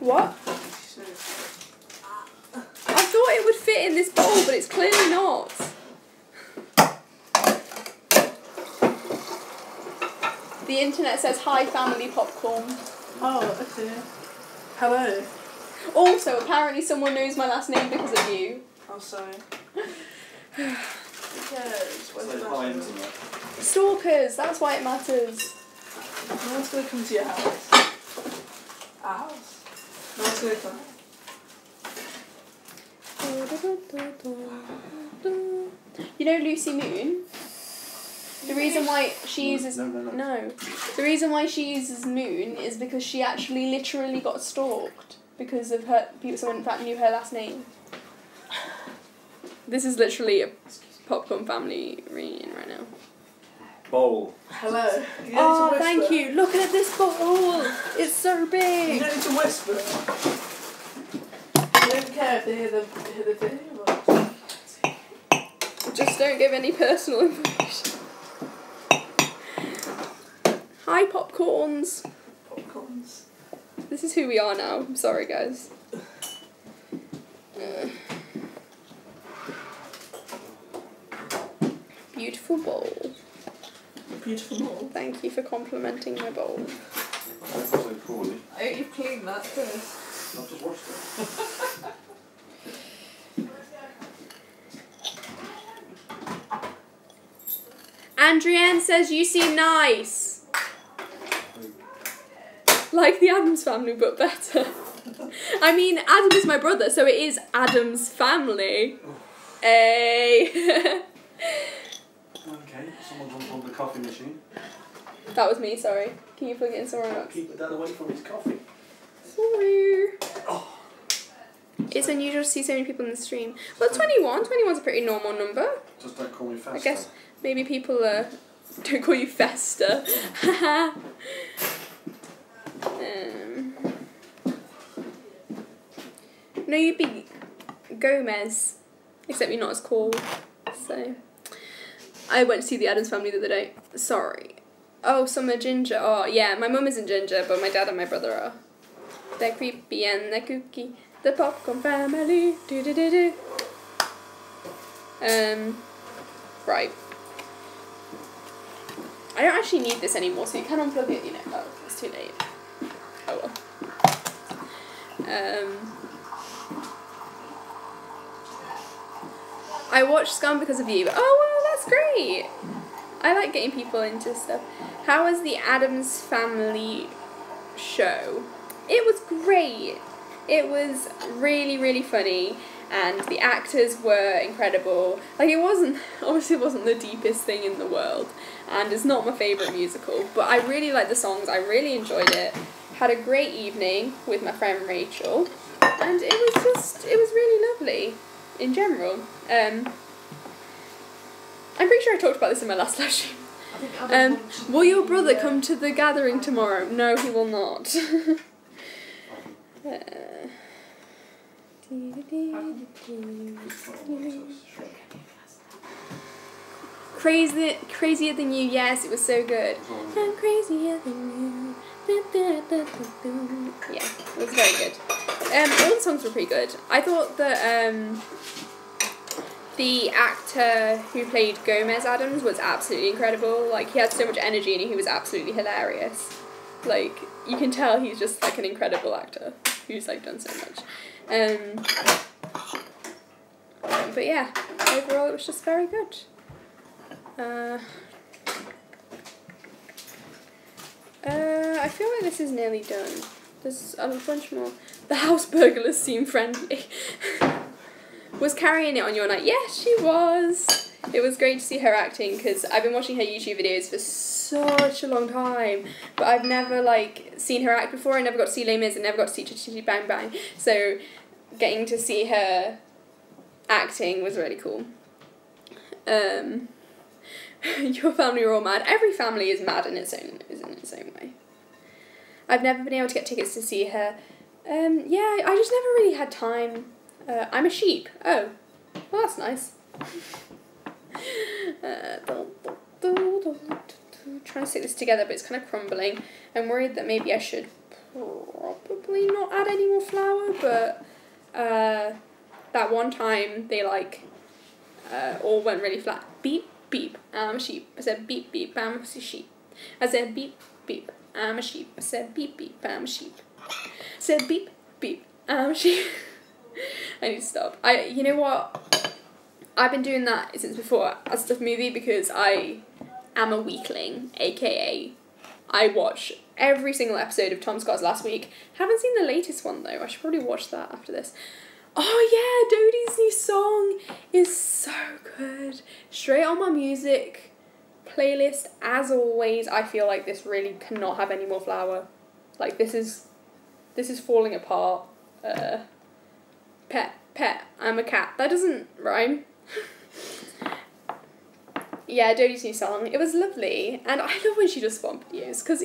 What? I thought it would fit in this bowl, but it's clearly not. The internet says hi, family popcorn. Oh, okay. Hello. Also, apparently someone knows my last name because of you. Oh, sorry. Yes. Say hi, internet. Stalkers, that's why it matters. No one's going to come to your house. Our house. No one's going to come. You know Lucy Moon? The reason why she uses... No. The reason why she uses Moon is because she actually literally got stalked because of her... someone in fact knew her last name. This is literally a popcorn family reunion right now. Bowl. Hello. You Oh, thank you. Look at this bowl. It's so You big. don't need to whisper. You don't care if they hear the video. Just don't give any personal information. Hi, popcorns. Popcorns. This is who we are now. I'm sorry, guys. Beautiful bowl. Beautiful bowl. Thank you for complimenting my bowl. That's so poorly. I hope you've cleaned that first. I've just washed it. Andrienne says you seem nice. Like the Addams Family, but better. I mean, Adam is my brother, so it is Addams Family. Hey. Okay, someone's unplugged the coffee machine. That was me, sorry. Can you plug it in somewhere else? Keep it down away from his coffee. Sorry. Oh. It's unusual to see so many people in the stream. Well, 21. 21's a pretty normal number. Just don't call me Festa. I guess maybe people don't call you Festa. No, you'd be Gomez, except you're not as cool. So, I went to see the Addams Family the other day. Sorry. Oh, some are ginger. Oh, yeah, my mum isn't ginger, but my dad and my brother are. They're creepy and they're kooky. The Popcorn Family. Do do do do. Right. I don't actually need this anymore, so you can unplug it, you know. Oh, it's too late. Oh well. I watched Scum because of you. Oh, well, that's great. I like getting people into stuff. How was the Addams Family show? It was great. It was really, really funny, and the actors were incredible. Like, obviously it wasn't the deepest thing in the world, and it's not my favourite musical, but I really liked the songs, I really enjoyed it. Had a great evening with my friend Rachel, and it was really lovely, in general. I'm pretty sure I talked about this in my last live stream. Will your brother come to the gathering tomorrow? No, he will not. Crazier than you, yes, it was so good. I'm crazier than you. Yeah, it was very good. All the songs were pretty good. I thought that the actor who played Gomez Addams was absolutely incredible. Like, he had so much energy and he was absolutely hilarious. Like, you can tell he's just like an incredible actor who's like done so much. But yeah, overall it was just very good. I feel like this is nearly done. There's a bunch more. The house burglars seem friendly. Was carrying it on your night? Yes, she was. It was great to see her acting because I've been watching her YouTube videos for such a long time, but I've never like seen her act before. I never got to see Les Mis and never got to see Chitty Chitty Bang Bang. So getting to see her acting was really cool. Your family are all mad. Every family is mad in its own way. I've never been able to get tickets to see her. Yeah, I just never really had time. I'm a sheep. Oh, well, that's nice. Trying to stick this together, but it's kind of crumbling. I'm worried that maybe I should probably not add any more flour, but that one time they all went really flat. Beep, beep, I'm a sheep. I said beep, beep, I'm a sheep. I said beep, beep, I'm a sheep. I said beep, beep, I'm a sheep. I said beep, beep, I'm a sheep. I need to stop. You know what? I've been doing that since before a stuff movie because I am a weakling, aka I watch every single episode of Tom Scott's Last Week. Haven't seen the latest one though. I should probably watch that after this. Oh yeah, Dodie's new song is so good. Straight on my music playlist as always. I feel like this really cannot have any more flour. Like this is falling apart. Pet, I'm a cat. That doesn't rhyme. Yeah, Dodie's new song. It was lovely. And I love when she does swamp videos because,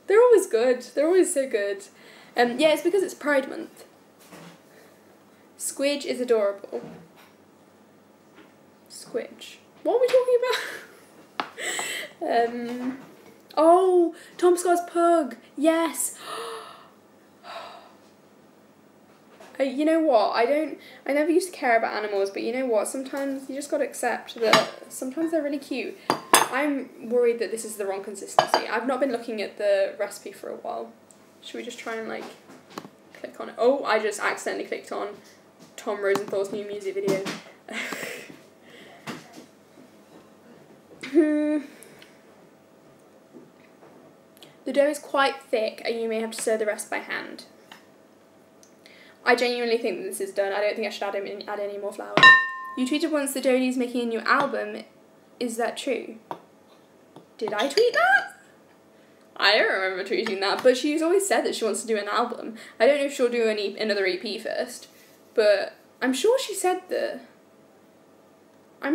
they're always good. They're always so good. Yeah, it's because it's Pride Month. Squidge is adorable. Squidge. What are we talking about? Oh, Tom Scott's pug. Yes. You know what, I never used to care about animals, but you know what, sometimes you just gotta accept that sometimes they're really cute. I'm worried that this is the wrong consistency. I've not been looking at the recipe for a while. Should we just try and click on it? Oh, I just accidentally clicked on Tom Rosenthal's new music video. The dough is quite thick and you may have to stir the rest by hand. I genuinely think that this is done. I don't think I should add any more flour. You tweeted once that Dodie's making a new album. Is that true? Did I tweet that? I don't remember tweeting that, but she's always said that she wants to do an album. I don't know if she'll do another EP first, but I'm sure she said that. I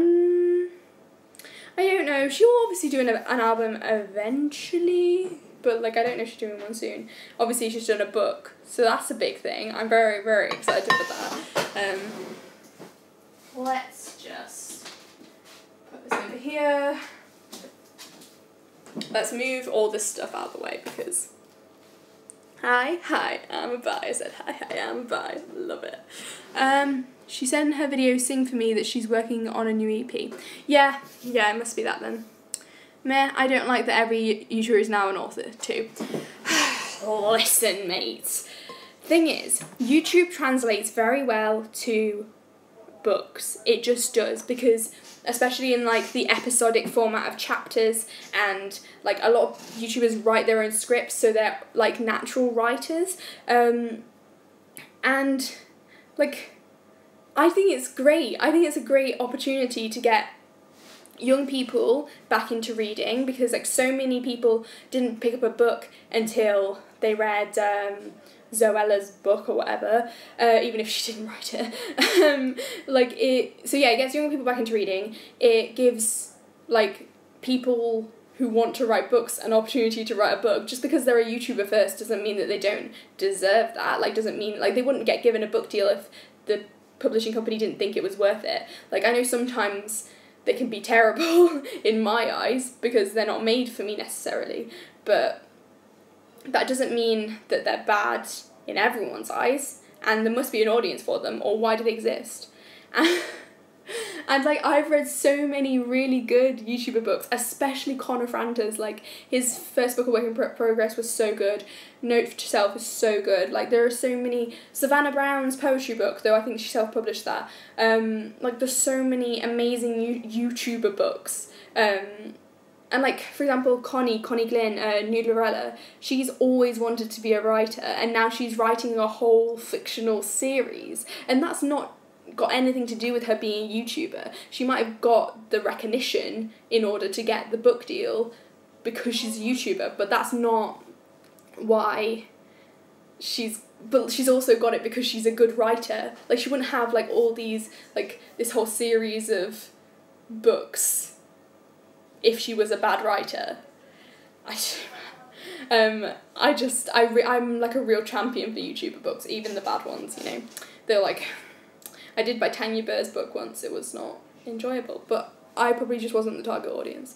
don't know. She'll obviously do an album eventually, but I don't know if she's doing one soon. Obviously she's done a book, so that's a big thing. I'm very, very excited for that. Let's just put this over here. Let's move all this stuff out of the way because hi, I'm a bi. I said hi, I'm a bi. Love it. She said in her video Sing For Me that she's working on a new EP. Yeah, it must be that then. Meh, I don't like that every YouTuber is now an author too. Listen, mates. Thing is, YouTube translates very well to books. It just does, because especially in the episodic format of chapters, and a lot of YouTubers write their own scripts, so they're natural writers. And I think it's great. I think it's a great opportunity to get young people back into reading, because so many people didn't pick up a book until they read Zoella's book or whatever, even if she didn't write it. It gets young people back into reading. It gives people who want to write books an opportunity to write a book. Just because they're a YouTuber first doesn't mean that they don't deserve that. Doesn't mean they wouldn't get given a book deal if the publishing company didn't think it was worth it. I know sometimes they can be terrible in my eyes because they're not made for me necessarily, but that doesn't mean that they're bad in everyone's eyes, and there must be an audience for them, or why do they exist? And I've read so many really good YouTuber books, especially Connor Franta's. His first book of Work in Progress was so good. Note to Self is so good. There are so many. Savannah Brown's poetry book, though I think she self-published that. There's so many amazing YouTuber books. And for example, Connie Glynn, Noodlerella, she's always wanted to be a writer, and now she's writing a whole fictional series, and that's not got anything to do with her being a YouTuber. She might have got the recognition in order to get the book deal because she's a YouTuber, but that's not why she's but she's also got it because she's a good writer. Like, she wouldn't have, like, all these, like, this whole series of books if she was a bad writer. I'm like a real champion for YouTuber books, even the bad ones, you know. They're like, I did buy Tanya Burr's book once, it was not enjoyable, but I probably just wasn't the target audience.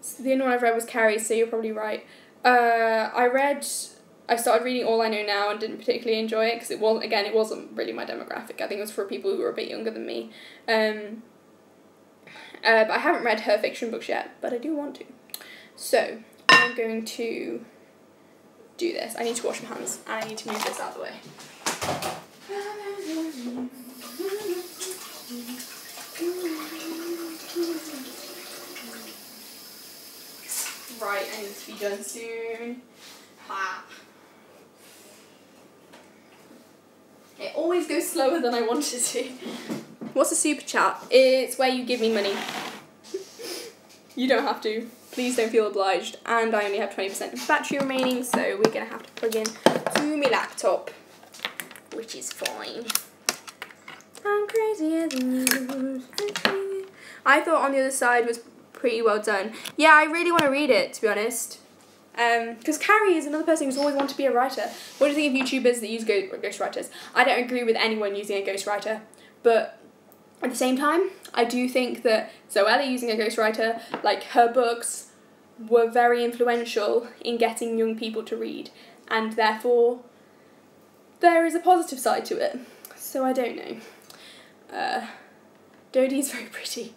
So the only one I've read was Carrie's, so you're probably right. I started reading All I Know Now and didn't particularly enjoy it because it wasn't really my demographic. I think it was for people who were a bit younger than me. But I haven't read her fiction books yet, but I do want to. So I'm going to do this. I need to wash my hands and I need to move this out of the way. Right, I need to be done soon. Ha. It always goes slower than I want it to. What's a super chat? It's where you give me money. You don't have to. Please don't feel obliged. And I only have 20% of battery remaining, so we're going to have to plug in to my laptop, which is fine. I'm crazier than you. I thought On the Other Side was pretty well done. Yeah, I really want to read it, to be honest. Because Carrie is another person who's always wanted to be a writer. What do you think of YouTubers that use ghostwriters? I don't agree with anyone using a ghostwriter, but at the same time, I do think that Zoella using a ghostwriter, like, her books were very influential in getting young people to read, and therefore there is a positive side to it. So I don't know. Dodie's very pretty.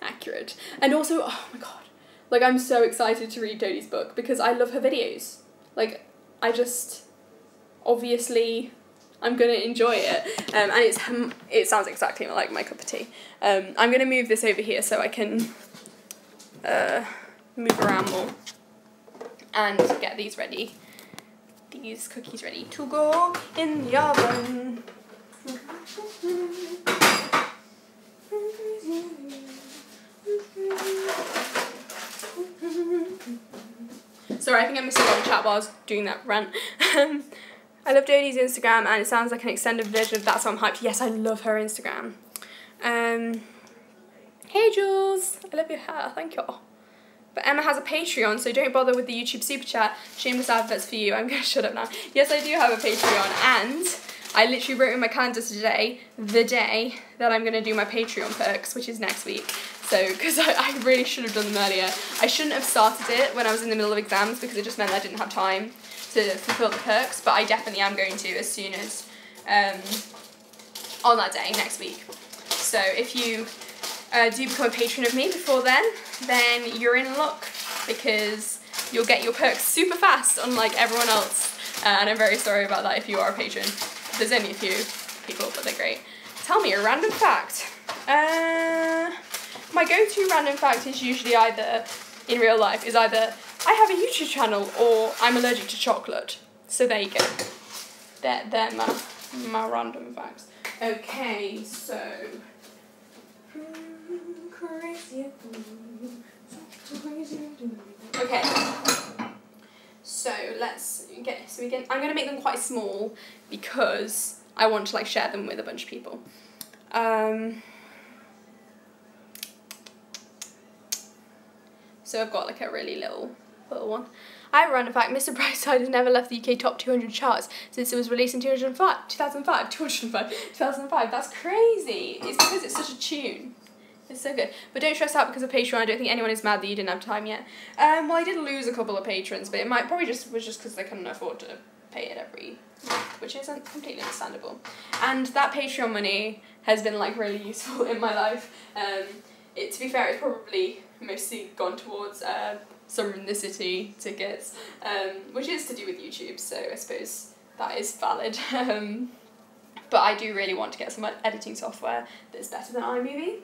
Accurate. And also, oh my god, like, I'm so excited to read Dodie's book because I love her videos. Like, obviously, I'm going to enjoy it. And it sounds exactly like my cup of tea. I'm going to move this over here so I can move around more and get these ready. These cookies ready to go in the oven. Sorry, I think I missed a lot of chat while I was doing that rant. I love Dodie's Instagram and it sounds like an extended version of That's Why I'm Hyped. Yes, I love her Instagram. Hey Jules, I love your hair, thank you. But Emma has a Patreon, so don't bother with the YouTube super chat. Shameless adverts for you. I'm going to shut up now. Yes, I do have a Patreon, and I literally wrote in my calendar today, the day that I'm going to do my Patreon perks, which is next week. So, because I really should have done them earlier. I shouldn't have started it when I was in the middle of exams because it just meant I didn't have time to fulfill the perks, but I definitely am going to as soon as, on that day, next week. So if you do become a patron of me before then you're in luck because you'll get your perks super fast, unlike everyone else. And I'm very sorry about that if you are a patron. There's only a few people, but they're great. Tell me a random fact. My go-to random fact is usually either, in real life, is either I have a YouTube channel or I'm allergic to chocolate. So there you go. They're my random facts. Okay, so... Okay. So let's get... I'm going to make them quite small because I want to, like, share them with a bunch of people. So I've got, like, a really little one. I have a random fact. Mr. Brightside has never left the UK top 200 charts since it was released in 2005. That's crazy. It's because it's such a tune. It's so good. But don't stress out because of Patreon. I don't think anyone is mad that you didn't have time yet. Well, I did lose a couple of patrons, but it probably was just because they couldn't afford to pay it every month, which is completely understandable. And that Patreon money has been, like, really useful in my life. To be fair, it's probably mostly gone towards Summer in the City tickets, which is to do with YouTube, so I suppose that is valid. But I do really want to get some editing software that's better than iMovie.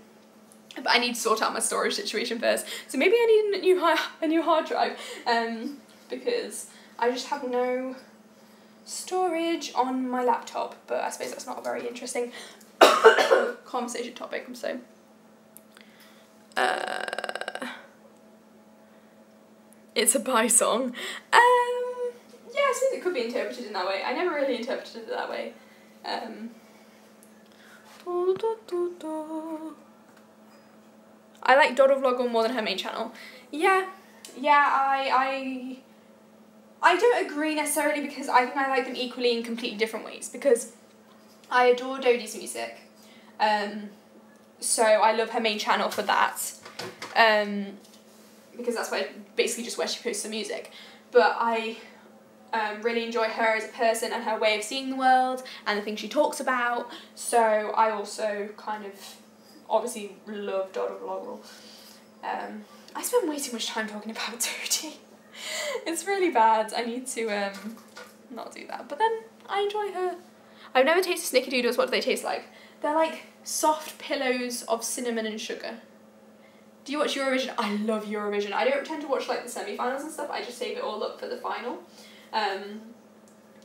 But I need to sort out my storage situation first. So maybe I need a new hard drive, because I just have no storage on my laptop. But I suppose that's not a very interesting conversation topic. So, it's a bye song. Yeah, I suppose it could be interpreted in that way. I never really interpreted it that way. I like Doodlevloggle more than her main channel. Yeah, I don't agree necessarily, because I think I like them equally in completely different ways, because I adore Dodie's music. So I love her main channel for that. Because that's basically just where she posts her music. But I really enjoy her as a person and her way of seeing the world and the things she talks about. So I also kind of obviously love Doodlevloggle. I spend way too much time talking about Dodie. It's really bad. I need to not do that. But then I enjoy her. I've never tasted Snickerdoodles. What do they taste like? They're like soft pillows of cinnamon and sugar. Do you watch Eurovision? I love Eurovision. I don't tend to watch like the semi-finals and stuff. I just save it all up for the final.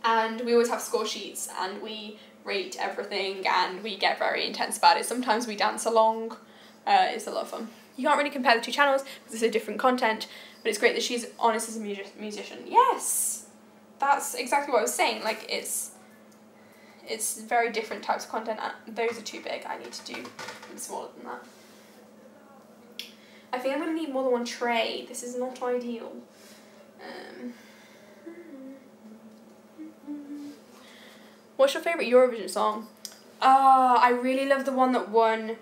And we always have score sheets and we rate everything and we get very intense about it. Sometimes we dance along. It's a lot of fun. You can't really compare the two channels because it's a different content, but it's great that she's honest as a musician. Yes! That's exactly what I was saying. Like, it's very different types of content. Those are too big. I need to do them smaller than that. I think I'm going to need more than one tray. This is not ideal. What's your favourite Eurovision song? I really love the one that won,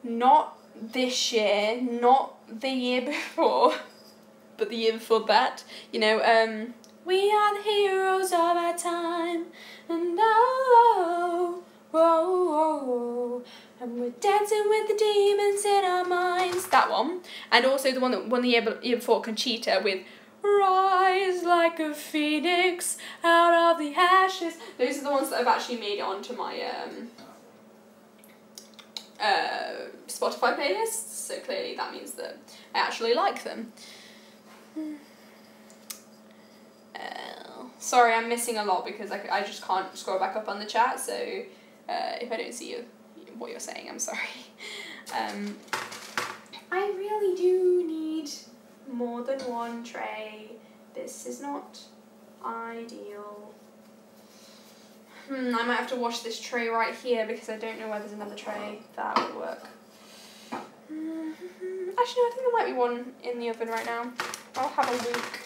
not this year, not the year before, but the year before that. You know, we are the heroes of our time, and oh, oh, and we're dancing with the demons in our minds. That one. And also the one that won the year before, Conchita, with Rise like a phoenix out of the ashes. Those are the ones that have actually made it onto my Spotify playlists, so clearly that means that I actually like them. Sorry, I'm missing a lot because I just can't scroll back up on the chat, so if I don't see what you're saying, I'm sorry. I really do need more than one tray. This is not ideal. I might have to wash this tray right here because I don't know where there's another tray that would work. Actually, no, I think there might be one in the oven right now. I'll have a look.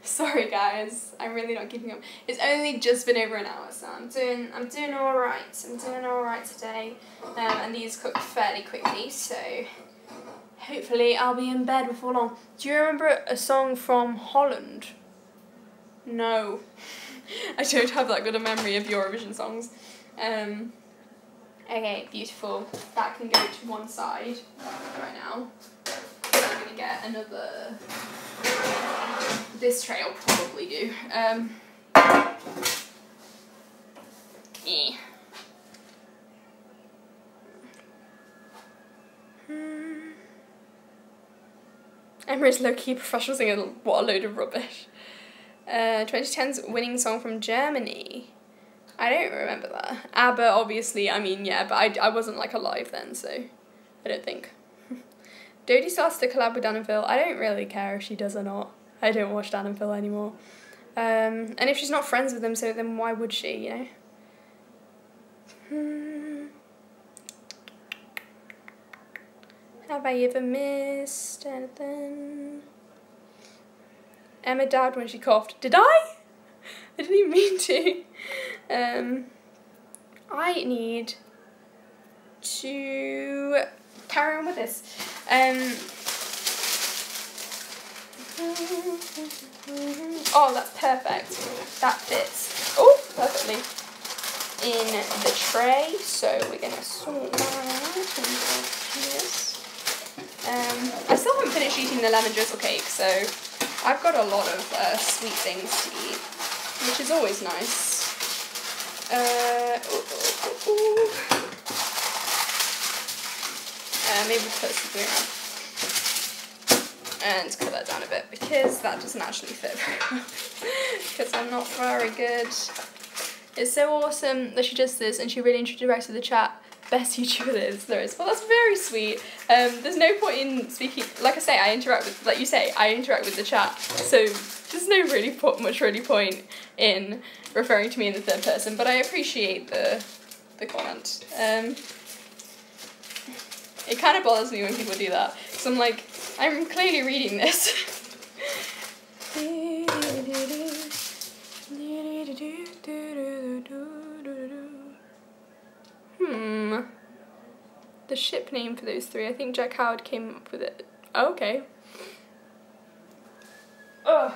Sorry guys, I'm really not keeping up. It's only just been over an hour, so I'm doing alright. I'm doing alright today. And these cook fairly quickly, so hopefully I'll be in bed before long. Do you remember a song from Holland? No. I don't have that good a memory of Eurovision songs. Okay, beautiful. That can go to one side right now. I'm going to get another... This tray I'll probably do. Emira's low-key professional singer, what a load of rubbish. 2010's winning song from Germany. I don't remember that. ABBA, obviously, I mean, yeah, but I wasn't, like, alive then, so I don't think. Dodie starts to collab with Dan and Phil. I don't really care if she does or not. I don't watch Dan and Phil anymore. And if she's not friends with them, so then why would she, you know? Have I ever missed anything? Emma died when she coughed. Did I? I didn't even mean to. I need to carry on with this. Oh, that's perfect. That fits, perfectly in the tray. So we're going to sort that out and this. I still haven't finished eating the lemon drizzle cake, so I've got a lot of sweet things to eat, which is always nice. Maybe put something around and cut that down a bit because that doesn't actually fit very well because I'm not very good. It's so awesome that she does this and she really introduced the chat best YouTuber there is. Well, that's very sweet. There's no point in speaking, like I say, I interact with the chat, so there's no much point in referring to me in the third person, but I appreciate the comment. It kind of bothers me when people do that, because I'm like, I'm clearly reading this. The ship name for those three, I think Jack Howard came up with it. Oh, okay. Ugh.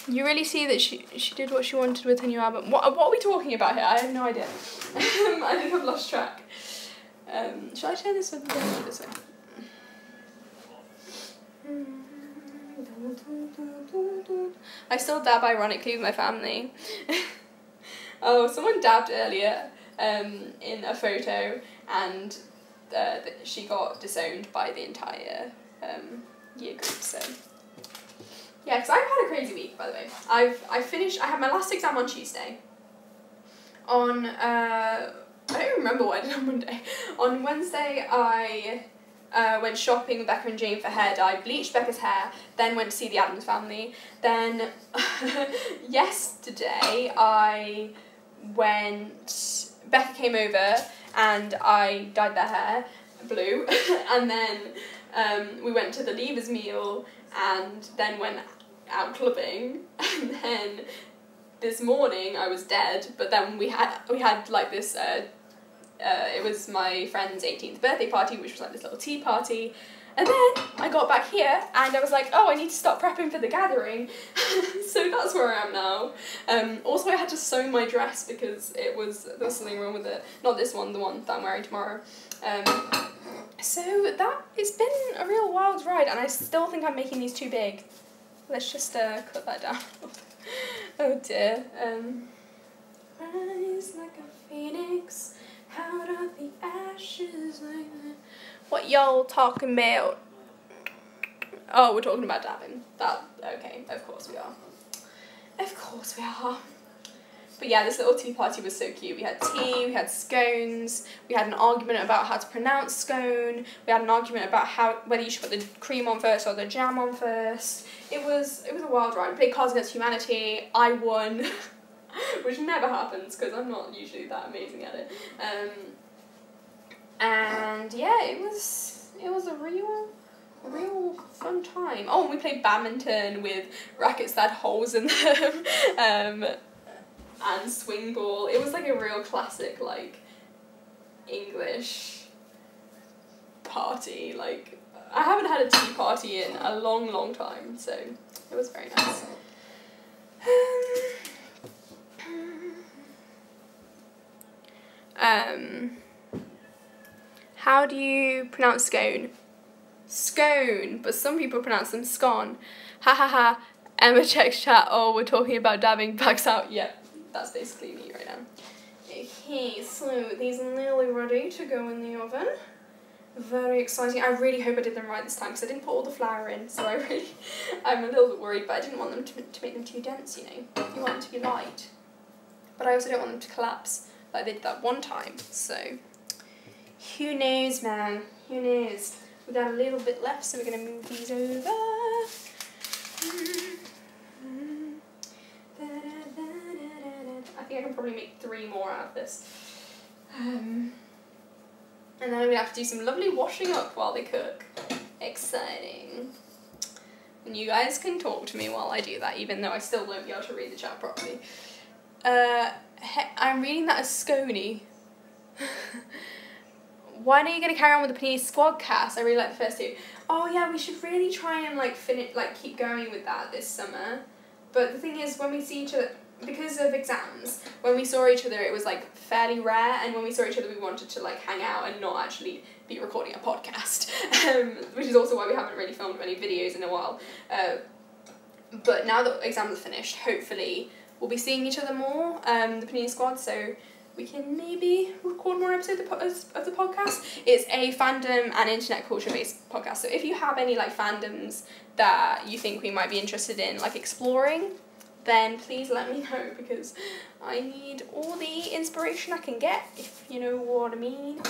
You really see that she did what she wanted with her new album. What are we talking about here? I have no idea. I think I've lost track. Shall I turn this way? This way. I still dab ironically with my family. Oh, someone dabbed earlier in a photo, and she got disowned by the entire year group, so... Yeah, because I've had a crazy week, by the way. I had my last exam on Tuesday. On, I don't remember what I did on Monday. On Wednesday, I went shopping with Becca and Jane for hair dye, bleached Becca's hair, then went to see the Addams Family. Then, yesterday, Becca came over and I dyed their hair blue. And then we went to the Leavers meal and then went out clubbing, and then this morning I was dead, but then we had like this it was my friend's 18th birthday party, which was like this little tea party, and then I got back here and I was like, oh, I need to start prepping for the gathering. So that's where I am now. Also I had to sew my dress because there was something wrong with it, not this one, the one that I'm wearing tomorrow. So it's been a real wild ride, and I still think I'm making these too big. Let's just cut that down. Oh dear. Rise like a phoenix out of the ashes. What y'all talking about? Oh, we're talking about dabbing. Okay, of course we are. Of course we are. But yeah, this little tea party was so cute. We had tea, we had scones, we had an argument about how to pronounce scone, we had an argument about whether you should put the cream on first or the jam on first. It was a wild ride. We played Cards Against Humanity. I won, which never happens because I'm not usually that amazing at it. And yeah, it was a real fun time. Oh, and we played badminton with rackets that had holes in them. And swing ball. It was like a real classic, like, English party. Like, I haven't had a tea party in a long, long time, so it was very nice. How do you pronounce scone? Scone, but some people pronounce them scone. Ha ha ha. Emma checks chat. Oh, we're talking about dabbing. Backs out. Yep. That's basically me right now. Okay, so these are nearly ready to go in the oven. Very exciting. I really hope I did them right this time because I didn't put all the flour in, so I'm a little bit worried, but I didn't want them to make them too dense, you know. You want them to be light. But I also don't want them to collapse like they did that one time, so who knows, man? Who knows? We got a little bit left, so we're going to move these over. I think I can probably make 3 more out of this. And then I'm going to have to do some lovely washing up while they cook. Exciting. And you guys can talk to me while I do that, even though I still won't be able to read the chat properly. I'm reading that as Scony. When are you going to carry on with the Panini Squad cast? I really like the first 2. Oh yeah, we should really try and keep going with that this summer. But the thing is, when we see each other, because of exams, when we saw each other it was like fairly rare, and when we saw each other we wanted to like hang out and not actually be recording a podcast, which is also why we haven't really filmed any videos in a while. But now that exams are finished, hopefully we'll be seeing each other more, the Panini Squad, so we can maybe record more episodes of the podcast. It's a fandom and internet culture based podcast, so if you have any like fandoms that you think we might be interested in like exploring, then please let me know, because I need all the inspiration I can get, if you know what I mean.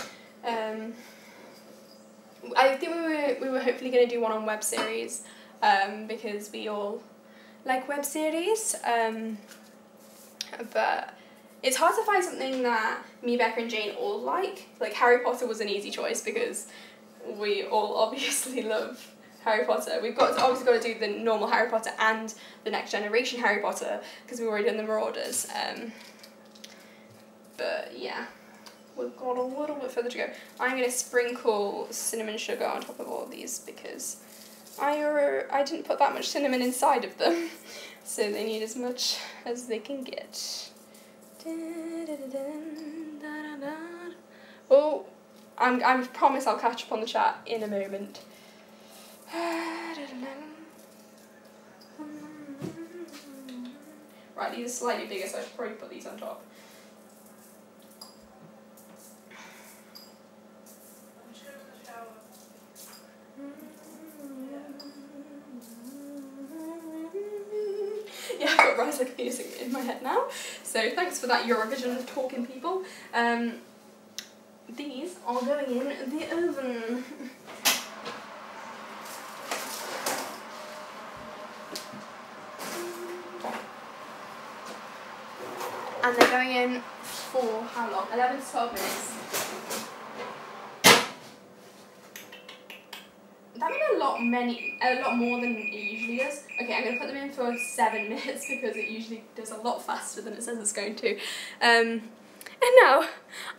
I think we were hopefully going to do one on web series, because we all like web series, but it's hard to find something that me, Becca and Jane all like. Like Harry Potter was an easy choice because we all obviously love Harry Potter. We've obviously got to do the normal Harry Potter and the Next Generation Harry Potter because we've already done the Marauders. But yeah, we've got a little bit further to go. I'm going to sprinkle cinnamon sugar on top of all of these because I didn't put that much cinnamon inside of them, so they need as much as they can get. Oh, I promise I'll catch up on the chat in a moment. Right, these are slightly bigger, so I should probably put these on top. I'm just going to the shower. Yeah, I've got Rise Like a Phoenix in my head now. So thanks for that, Eurovision talking people. These are going in the oven. And they're going in for how long? 11 to 12 minutes. That made a lot more than it usually does. Okay, I'm going to put them in for 7 minutes because it usually does a lot faster than it says it's going to. And now,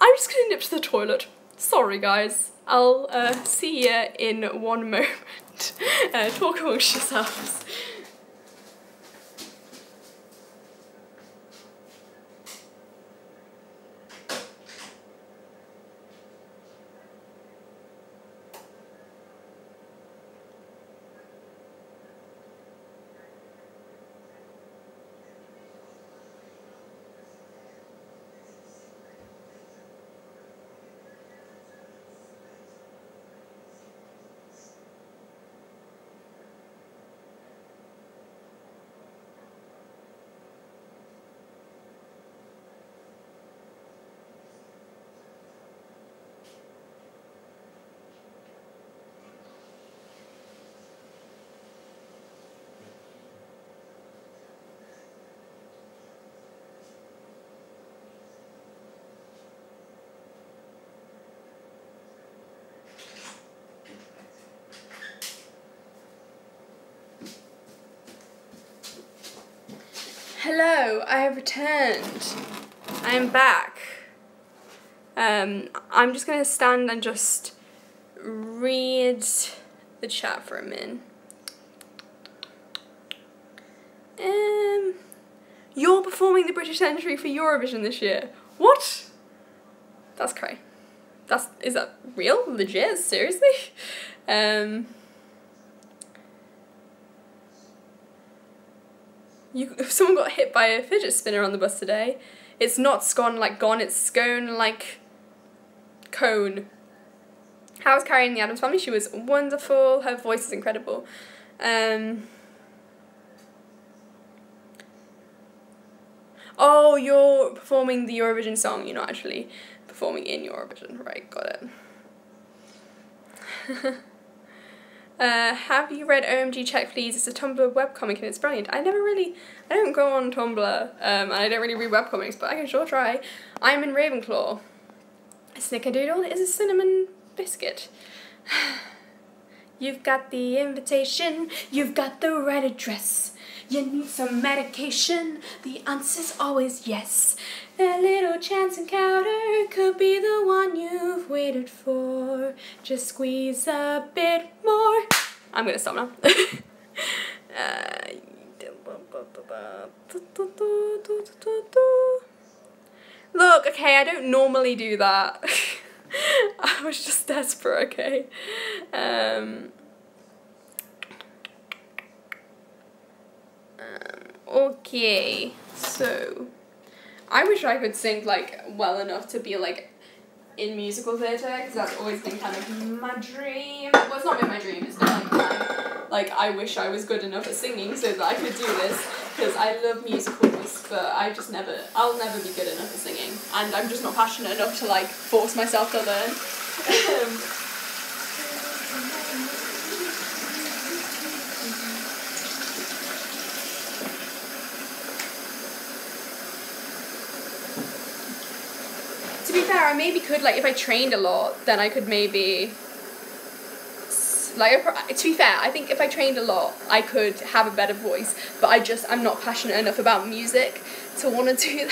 I'm just going to nip to the toilet. Sorry guys, I'll see you in one moment. Talk amongst yourselves. Hello, I have returned. I am back. I'm just going to stand and just read the chat for a minute. You're performing the British entry for Eurovision this year. What? That's cray. Is that real? Legit? Seriously? Someone got hit by a fidget spinner on the bus today. It's not scone like gone, it's scone like cone. How's Carrie in the Addams Family? She was wonderful. Her voice is incredible. Oh, you're performing the Eurovision song. You're not actually performing in Eurovision. Right, got it. Have you read OMG Check Please? It's a Tumblr webcomic and it's brilliant. I don't go on Tumblr, and I don't really read webcomics, but I can sure try. I'm in Ravenclaw. A snickerdoodle is a cinnamon biscuit. You've got the invitation, you've got the right address. You need some medication, the answer's always yes. A little chance encounter could be the one you've waited for. Just squeeze a bit more. I'm gonna stop now. Look, okay, I don't normally do that. I was just desperate, okay? Okay, so I wish I could sing like well enough to be like in musical theatre, because that's always been kind of my dream. Well, it's not been my dream, it's been like I wish I was good enough at singing so that I could do this. because I love musicals, but I'll never be good enough at singing, and I'm just not passionate enough to like force myself to learn. To be fair, I maybe could, like, if I trained a lot, then I could maybe, like, to be fair, I think if I trained a lot, I could have a better voice, but I'm not passionate enough about music to want to do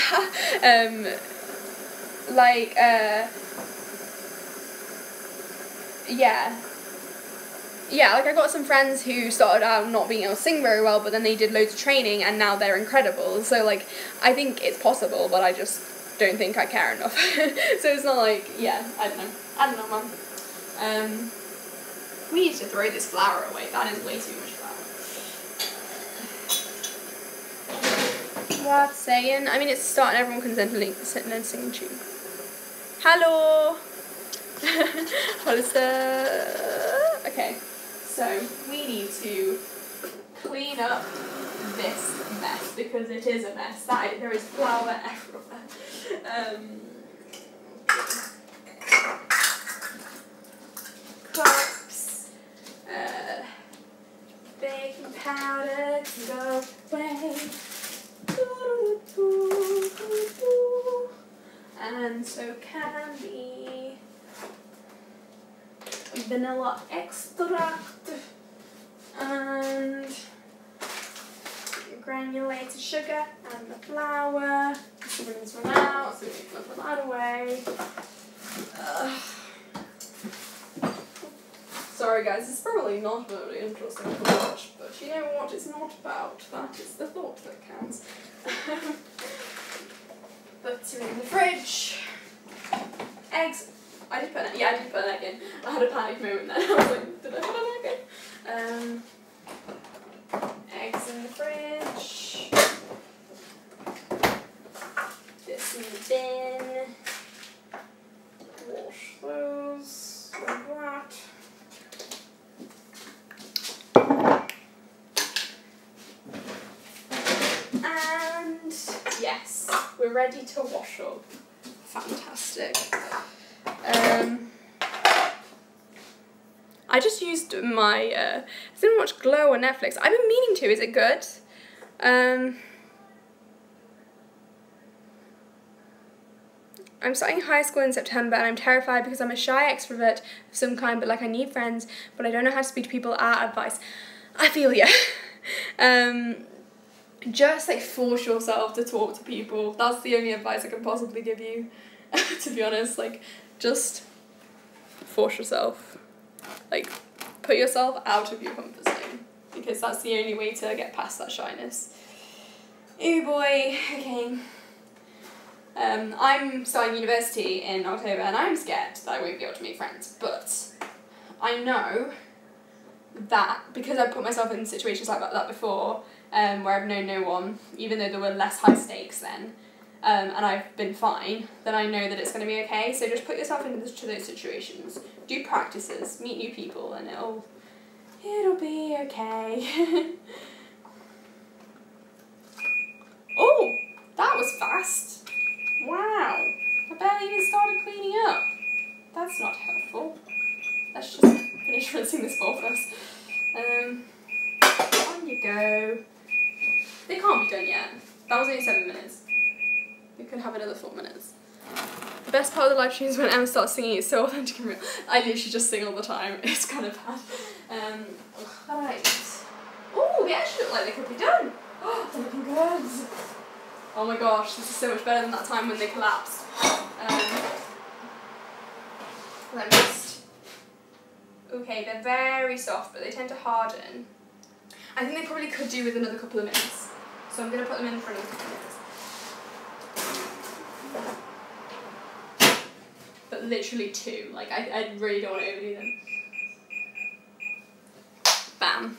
that. Yeah, like I got some friends who started out not being able to sing very well, but then they did loads of training and now they're incredible. So like, I think it's possible, but I just don't think I care enough. So it's not like, yeah, I don't know, mum. We need to throw this flour away. That is way too much flour. What's saying? I mean, it's a start and everyone can sit and sing and tune. Hello. What is the... Okay, so we need to clean up this mess because it is a mess. There is flour everywhere. Cups, baking powder can go away. And so can be vanilla extract and granulated sugar and the flour. The sugar's run out, so we need to put that away. Sorry guys, it's probably not really interesting to watch, but you know what it's not about, that is the thought that counts. Put two in the fridge. Eggs. I did put an egg in. I had a panic moment then. I was like, did I put an egg in? Eggs in the fridge. This in the bin. Wash those like that. And yes, we're ready to wash up. Fantastic. I just used my, I didn't watch Glow on Netflix. I've been meaning to, is it good? I'm starting high school in September and I'm terrified because I'm a shy extrovert of some kind, but like I need friends, but I don't know how to speak to people. Advice. I feel ya. Just like force yourself to talk to people. That's the only advice I can possibly give you. To be honest, like just force yourself. Like put yourself out of your comfort zone because that's the only way to get past that shyness. Oh boy, okay. I'm starting university in October and I'm scared that I won't be able to make friends, but I know that because I've put myself in situations like that before, where I've known no one, even though there were less high stakes then, and I've been fine, then I know that it's going to be okay. So just put yourself into those situations, do practices, meet new people, and it'll be okay. Oh, that was fast. Wow, I barely even started cleaning up. That's not helpful. Let's just finish rinsing this bowl first. On you go. They can't be done yet. That was only 7 minutes. We could have another 4 minutes. The best part of the live stream is when Emma starts singing. It's so authentic and real. I literally just sing all the time. It's kind of bad. Right. Oh, they actually look like they could be done. Oh, they're looking good. Oh my gosh, this is so much better than that time when they collapsed. Let me just... Okay, they're very soft, but they tend to harden. I think they probably could do with another couple of minutes. So I'm going to put them in for another couple of minutes. But literally 2. Like, I really don't want to overdo them. Bam.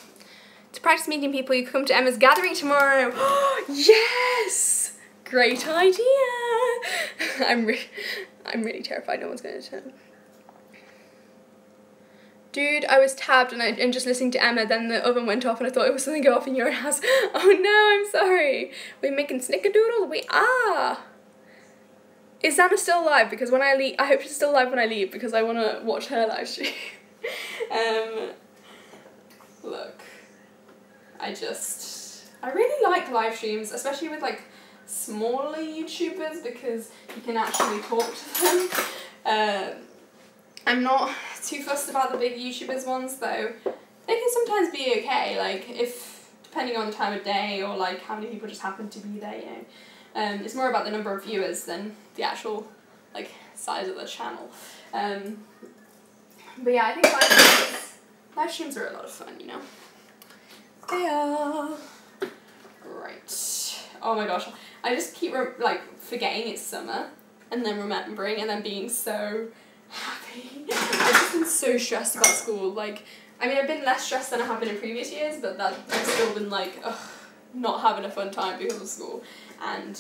To practice meeting people, you can come to Emma's gathering tomorrow. Yes! Great idea! I'm really terrified no one's going to turn. Dude, I was tabbed and just listening to Emma, then the oven went off and I thought it was something go off in your house. Oh no, I'm sorry. We're making snickerdoodles? We are. Is Emma still alive? Because when I leave, I hope she's still alive when I leave because I want to watch her live stream. Look, I really like live streams, especially with like smaller YouTubers because you can actually talk to them. I'm not too fussed about the big YouTubers ones though. They can sometimes be okay, like if depending on the time of day or like how many people just happen to be there, you know. It's more about the number of viewers than the actual like size of the channel. But yeah, I think live streams are a lot of fun, you know. They are. Right. Oh my gosh, I just keep like forgetting it's summer and then remembering and then being so happy. I've just been so stressed about school. Like, I mean, I've been less stressed than I have been in previous years, but I've still been like, ugh, not having a fun time because of school. And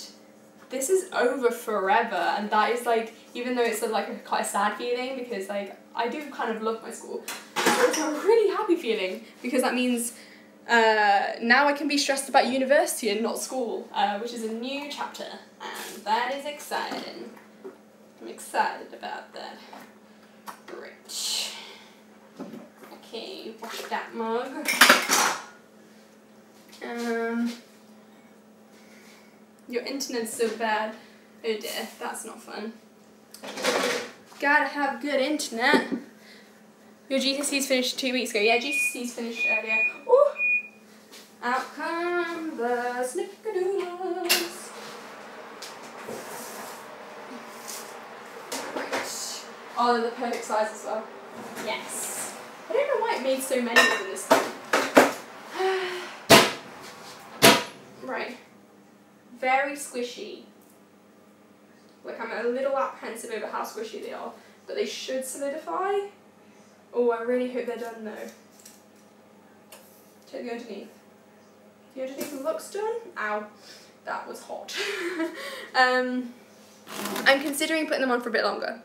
this is over forever, and that is like, even though it's quite a sad feeling because like I do kind of love my school, it's a really happy feeling because that means now I can be stressed about university and not school, which is a new chapter, and that is exciting. I'm excited about that. Great. Okay, wash that mug. Your internet's so bad. Oh dear, that's not fun. Gotta have good internet. Your GCSEs finished 2 weeks ago. Yeah, GCSEs finished earlier. Ooh! Out come the snickerdoodles. Right. Oh, they're the perfect size as well. Yes. I don't know why it made so many of them this time. Right. Very squishy. Like, I'm a little apprehensive over how squishy they are, but they should solidify. Oh, I really hope they're done though. Check the underneath. The underneath looks done. Ow, that was hot. I'm considering putting them on for a bit longer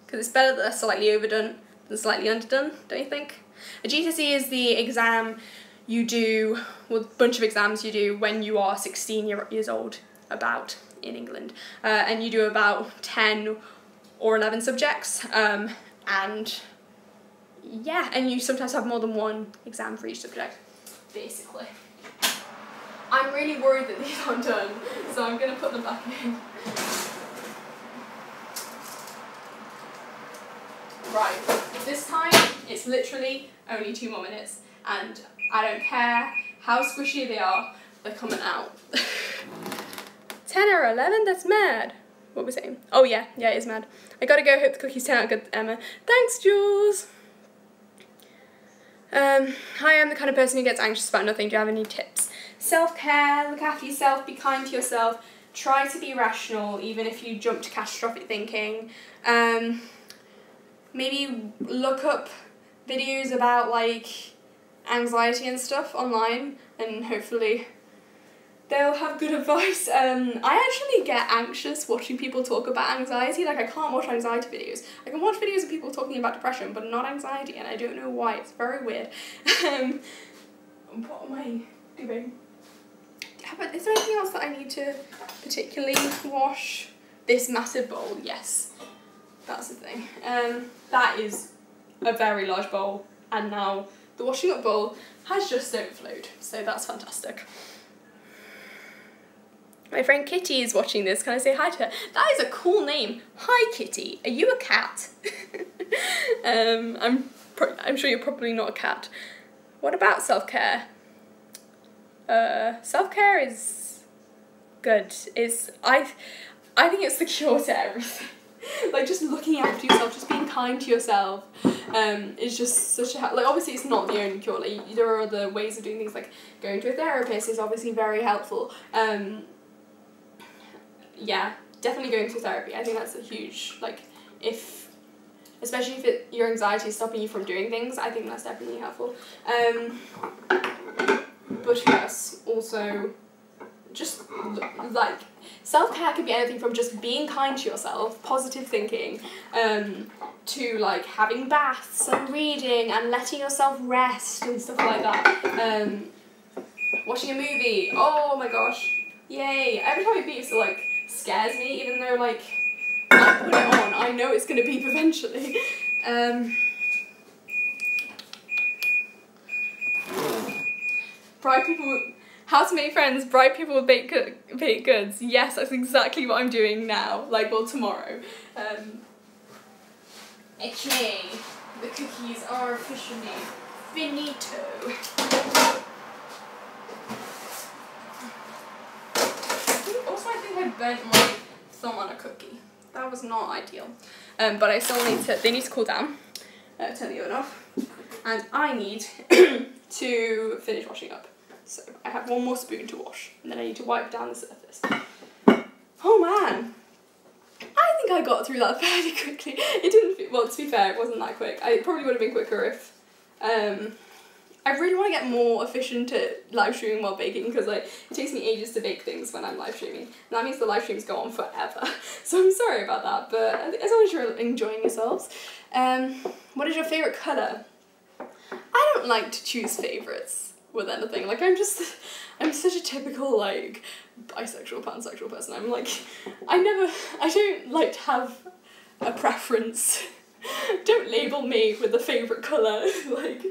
because it's better that they're slightly overdone than slightly underdone, don't you think? A GCSE is the exam you do, well, a bunch of exams you do when you are 16 years old, about, in England. And you do about 10 or 11 subjects. And yeah, and you sometimes have more than one exam for each subject, basically. I'm really worried that these aren't done, so I'm going to put them back in. Right, this time it's literally only 2 more minutes, and I don't care how squishy they are, they're coming out. 10 or 11? That's mad. What was it? Oh yeah, it is mad. I gotta go, hope the cookies turn out good, Emma. Thanks, Jules. Hi, I'm the kind of person who gets anxious about nothing. Do you have any tips? Self-care, look after yourself, be kind to yourself, try to be rational, even if you jump to catastrophic thinking. Maybe look up videos about like anxiety and stuff online, and hopefully they'll have good advice. I actually get anxious watching people talk about anxiety. Like, I can't watch anxiety videos. I can watch videos of people talking about depression, but not anxiety, and I don't know why. It's very weird. What am I doing? Is there anything else that I need to particularly wash? This massive bowl, yes. That's the thing. That is a very large bowl, and now the washing up bowl has just overflowed, so that's fantastic. My friend Kitty is watching this. Can I say hi to her? That is a cool name. Hi, Kitty. Are you a cat? I'm sure you're probably not a cat. What about self-care? Self-care is good. I think it's the cure to everything. Like, just looking after yourself, just being kind to yourself, is just such a like. Obviously, it's not the only cure. Like, there are other ways of doing things. Like, going to a therapist is obviously very helpful. Yeah, definitely going to therapy. I think that's a huge, like, especially if your anxiety is stopping you from doing things, I think that's definitely helpful. But yes, also just like self-care could be anything from just being kind to yourself, positive thinking, to like having baths and reading and letting yourself rest and stuff like that. Watching a movie, oh my gosh, yay. Every time it beeps it like scares me, even though like I put it on, I know it's gonna beep eventually. Bright people, how to make friends, bright people with baked goods. Yes, that's exactly what I'm doing now, like, well, tomorrow. Okay, the cookies are officially finito. Also, I think I burnt my thumb on a cookie. That was not ideal. But I still need to, they need to cool down. Turn the oven off. And I need to finish washing up. So I have one more spoon to wash, and then I need to wipe down the surface. Oh man, I think I got through that fairly quickly. It didn't, well, to be fair, it wasn't that quick. It probably would have been quicker if, I really want to get more efficient at live streaming while baking, because like it takes me ages to bake things when I'm live streaming. And that means the live streams go on forever. So I'm sorry about that, but as long as you're enjoying yourselves. What is your favourite colour? I don't like to choose favourites with anything. Like I'm such a typical like bisexual, pansexual person. I'm like, I don't like to have a preference. Don't label me with a favourite colour. Like,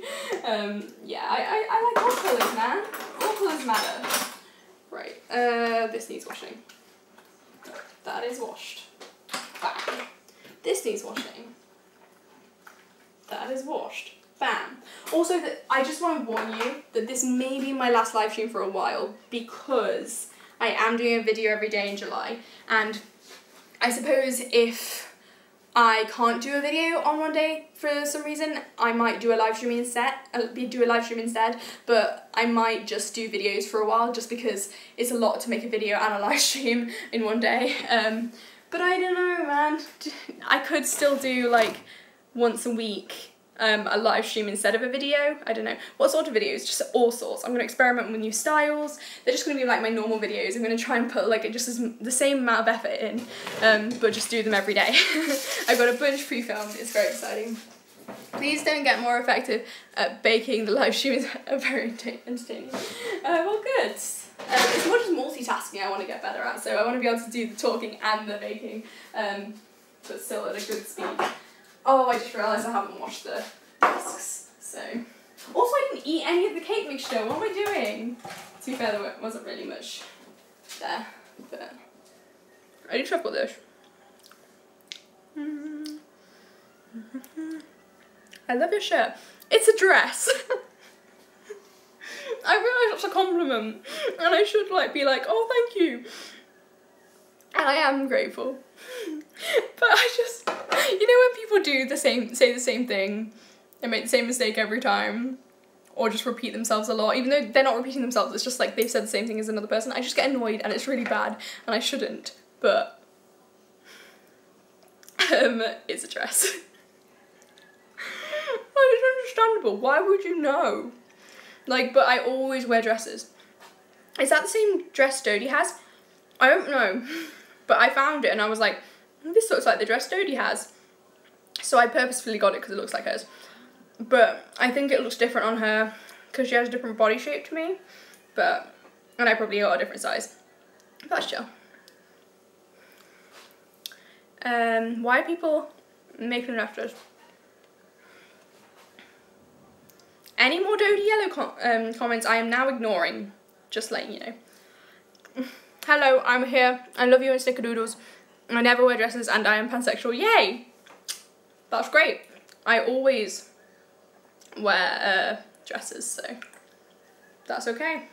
yeah, I like all colours, man. All colours matter. Right, this needs washing. That is washed. Bam. This needs washing. That is washed. Bam. Also, I just want to warn you that this may be my last live stream for a while, because I am doing a video every day in July, and I suppose if I can't do a video on one day for some reason, I might do a live stream instead, but I might just do videos for a while, just because it's a lot to make a video and a live stream in one day. But I don't know, man. I could still do like once a week a live stream instead of a video. I don't know. What sort of videos? Just all sorts. I'm going to experiment with new styles. They're just going to be like my normal videos. I'm going to try and put like just the same amount of effort in, but just do them every day. I've got a bunch pre-filmed. It's very exciting. Please don't get more effective at baking. The live stream is very entertaining. Well, good. It's more just multitasking I want to get better at, so I want to be able to do the talking and the baking, but still at a good speed. Oh, I just realised I haven't washed the discs, so. Also, I didn't eat any of the cake mixture. What am I doing? To be fair, there wasn't really much there, but I need to try this. I love your shirt. It's a dress. I realise that's a compliment, and I should like be like, oh, thank you. And I am grateful. But I just, you know when people say the same thing and make the same mistake every time, or just repeat themselves a lot, even though they're not repeating themselves, it's just like they've said the same thing as another person. I just get annoyed and it's really bad and I shouldn't, but it's a dress. It's understandable. Why would you know? Like, but I always wear dresses. Is that the same dress Dodie has? I don't know. But I found it and I was like, this looks like the dress Dodie has. So I purposefully got it because it looks like hers. But I think it looks different on her because she has a different body shape to me. But, and I probably got a different size. But that's chill. Why are people making after us? Any more Dodie Yellow comments I am now ignoring. Just letting you know. Hello, I'm here. I love you and snickerdoodles. I never wear dresses and I am pansexual. Yay! That's great. I always wear dresses, so that's okay.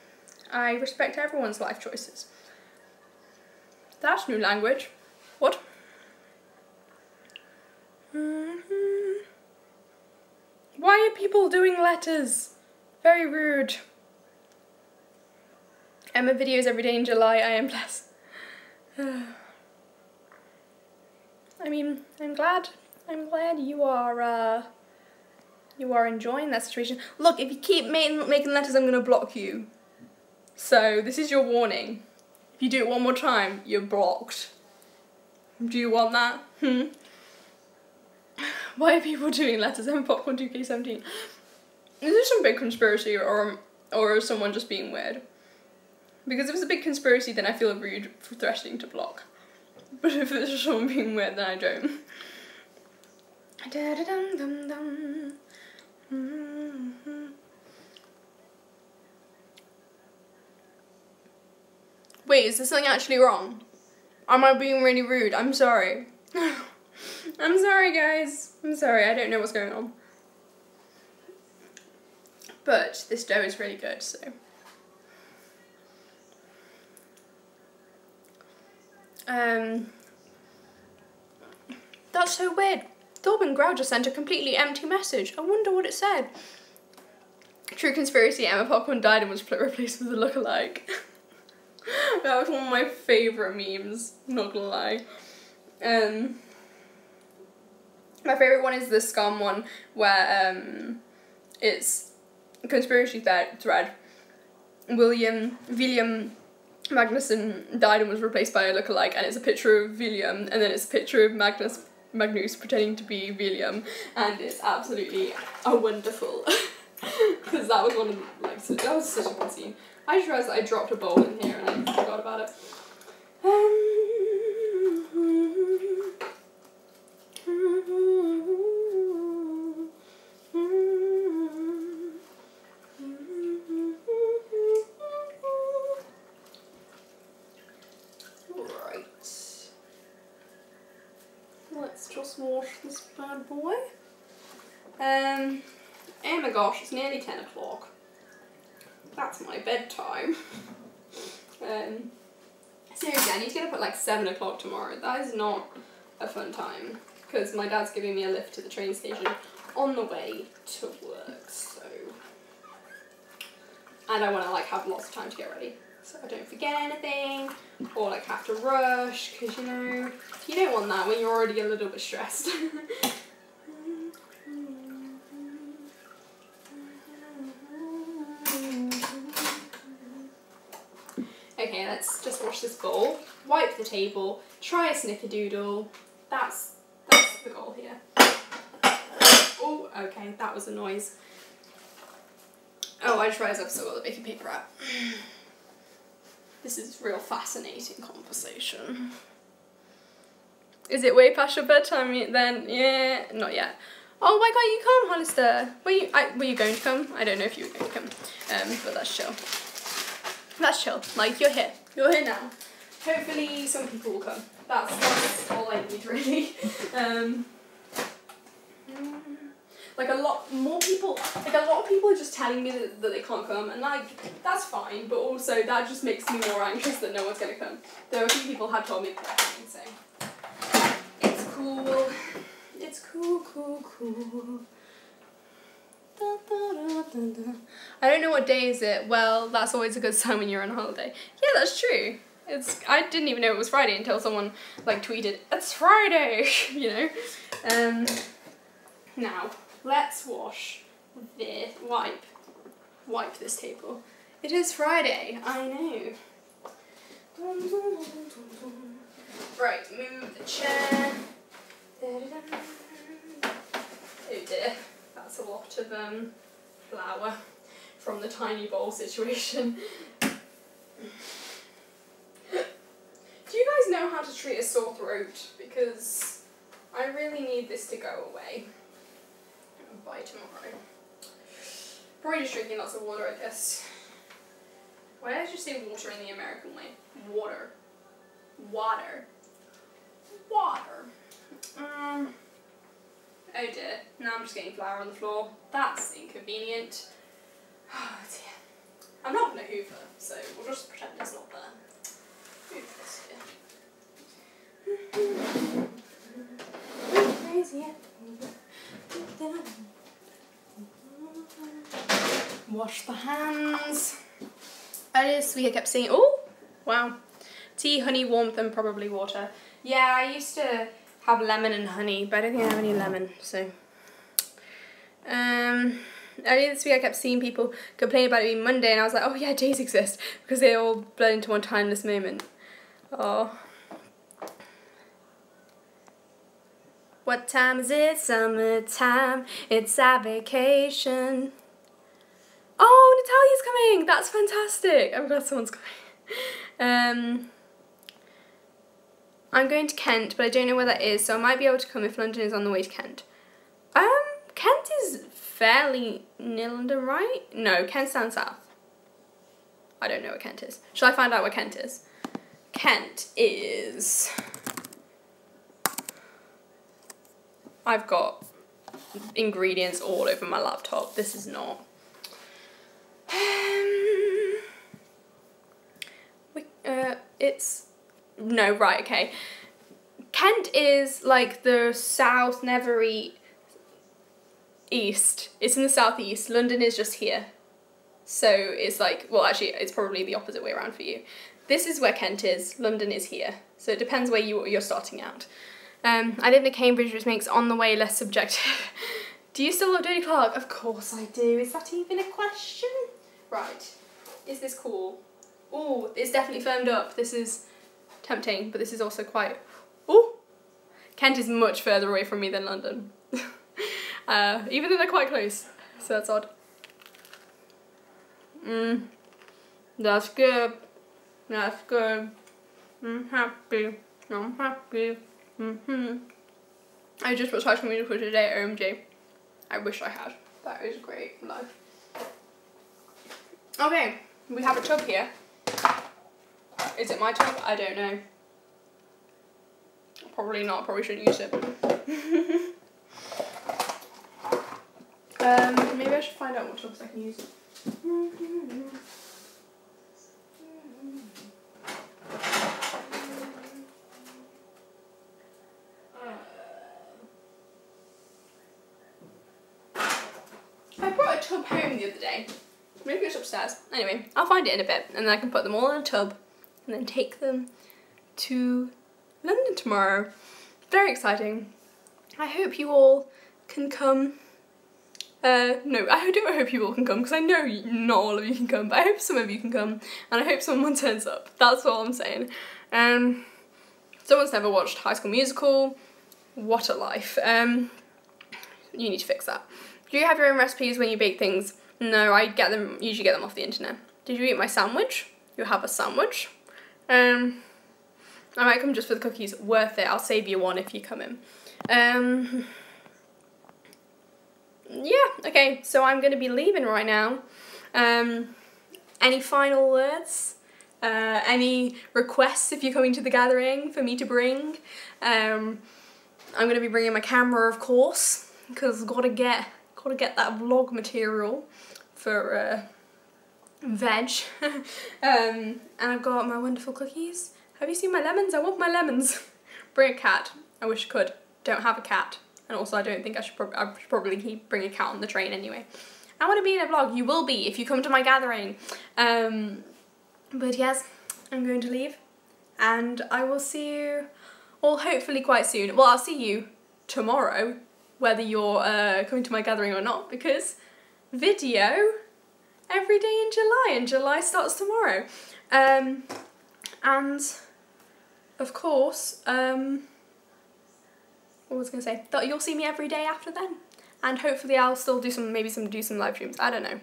I respect everyone's life choices. That's new language. What? Why are people doing letters? Very rude. Emma videos every day in July. I am blessed. I mean, I'm glad you are enjoying that situation. Look, if you keep making letters, I'm gonna block you. So this is your warning. If you do it one more time, you're blocked. Do you want that? Why are people doing letters and popcorn 2K17? Is this some big conspiracy or someone just being weird? Because if it's a big conspiracy, then I feel rude for threatening to block. But if it's just someone being weird, then I don't. Wait, is this something actually wrong? Am I being really rude? I'm sorry. I'm sorry, guys. I'm sorry, I don't know what's going on. But this dough is really good, so. That's so weird. Thorben Grell just sent a completely empty message. I wonder what it said. True conspiracy, Emma Popcorn died and was replaced with a lookalike. That was one of my favourite memes, not gonna lie. My favourite one is the scum one where it's a conspiracy thread. William Magnuson died and was replaced by a lookalike, and it's a picture of William, and then it's a picture of Magnus pretending to be William, and it's absolutely wonderful. Because that was one of the, like, that was such a good scene. I just realised that I dropped a bowl in here and I forgot about it. Let's just wash this bad boy. Oh my gosh, it's nearly 10 o'clock. That's my bedtime. Seriously, I need to get up at like 7 o'clock tomorrow. That is not a fun time because my dad's giving me a lift to the train station on the way to work, so. And I want to like have lots of time to get ready, so I don't forget anything or like have to rush, because you know, you don't want that when you're already a little bit stressed. Okay, let's just wash this bowl, wipe the table, try a snickerdoodle. That's the goal here. Oh, okay, that was a noise. Oh, I just realised I've still got the baking paper out. This is real fascinating conversation. Is it way past your bedtime then? Yeah, not yet. Oh, why can't you come, Hollister? Were you going to come? I don't know if you were going to come, but that's chill. That's chill. Like, you're here. You're here now. Hopefully some people will come. That's all I need, really. Like a lot of people are just telling me that they can't come, and like, that's fine, but also that just makes me more anxious that no one's gonna come. Though a few people have told me correctly, so it's cool. It's cool. I don't know what day is it. Well, that's always a good sign when you're on holiday. Yeah, that's true. I didn't even know it was Friday until someone like tweeted, "It's Friday," you know. Now let's wash this. Wipe this table. It is Friday. I know. Right, move the chair. Oh dear. That's a lot of flour from the tiny bowl situation. Do you guys know how to treat a sore throat? Because I really need this to go away by tomorrow. Probably just drinking lots of water, I guess. Why did you say water in the American way? Water. Water. Oh dear, now I'm just getting flour on the floor. That's inconvenient. Oh dear. I'm not going to hoover, so we'll just pretend it's not there. Hoover this here. Wash the hands. Alice, we kept saying, oh, wow. Tea, honey, warmth, and probably water. Yeah, I used to have lemon and honey, but I don't think I have any lemon, so. earlier this week I kept seeing people complain about it being Monday, and I was like, oh yeah, days exist, because they all blend into one timeless moment. Oh. What time is it? Summertime. It's our vacation. Oh, Natalia's coming! That's fantastic! I'm glad someone's coming. I'm going to Kent, but I don't know where that is, so I might be able to come if London is on the way to Kent. Kent is fairly near London, right? No, Kent's down south. I don't know where Kent is. Shall I find out where Kent is? Kent is... I've got ingredients all over my laptop. This is not... it's... No, right, okay. Kent is like the south, nevery east. It's in the southeast. London is just here. So it's like, well, actually, it's probably the opposite way around for you. This is where Kent is. London is here. So it depends where you're starting out. I live in Cambridge, which makes on the way less subjective. Do you still love Dirty Clark? Of course I do. Is that even a question? Right. Is this cool? Ooh, it's definitely firmed up. This is tempting, but this is also quite... Ooh! Kent is much further away from me than London. Even though they're quite close. So that's odd. That's good. That's good. I'm happy. I'm happy. I just watched High School Musical today, OMG. I wish I had. That is great life. Okay, we have a tub here. Is it my tub? I don't know. Probably not, probably shouldn't use it. Maybe I should find out what tubs I can use. I brought a tub home the other day. Maybe it's upstairs. Anyway, I'll find it in a bit, and then I can put them all in a tub and then take them to London tomorrow. Very exciting. I hope you all can come. No, I don't hope you all can come, because I know not all of you can come, but I hope some of you can come, and I hope someone turns up. That's all I'm saying. Someone's never watched High School Musical. What a life. You need to fix that. Do you have your own recipes when you bake things? No, I usually get them off the internet. Did you eat my sandwich? You have a sandwich. I might come just for the cookies. Worth it. I'll save you one if you come in. Yeah, okay, so I'm going to be leaving right now. Any final words? Any requests if you're coming to the gathering for me to bring? I'm going to be bringing my camera, of course, because gotta get that vlog material for veg. And I've got my wonderful cookies. Have you seen my lemons? I want my lemons. Bring a cat. I wish I could. Don't have a cat. And also I don't think I should probably bring a cat on the train anyway. I want to be in a vlog. You will be if you come to my gathering. But yes, I'm going to leave. And I will see you all hopefully quite soon. Well, I'll see you tomorrow, whether you're coming to my gathering or not, because video every day in July, and July starts tomorrow. And of course, what was I going to say? That you'll see me every day after then, and hopefully I'll still do some live streams. I don't know.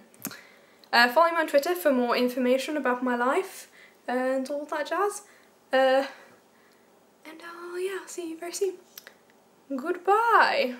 Follow me on Twitter for more information about my life and all that jazz. And yeah, I'll see you very soon. Goodbye.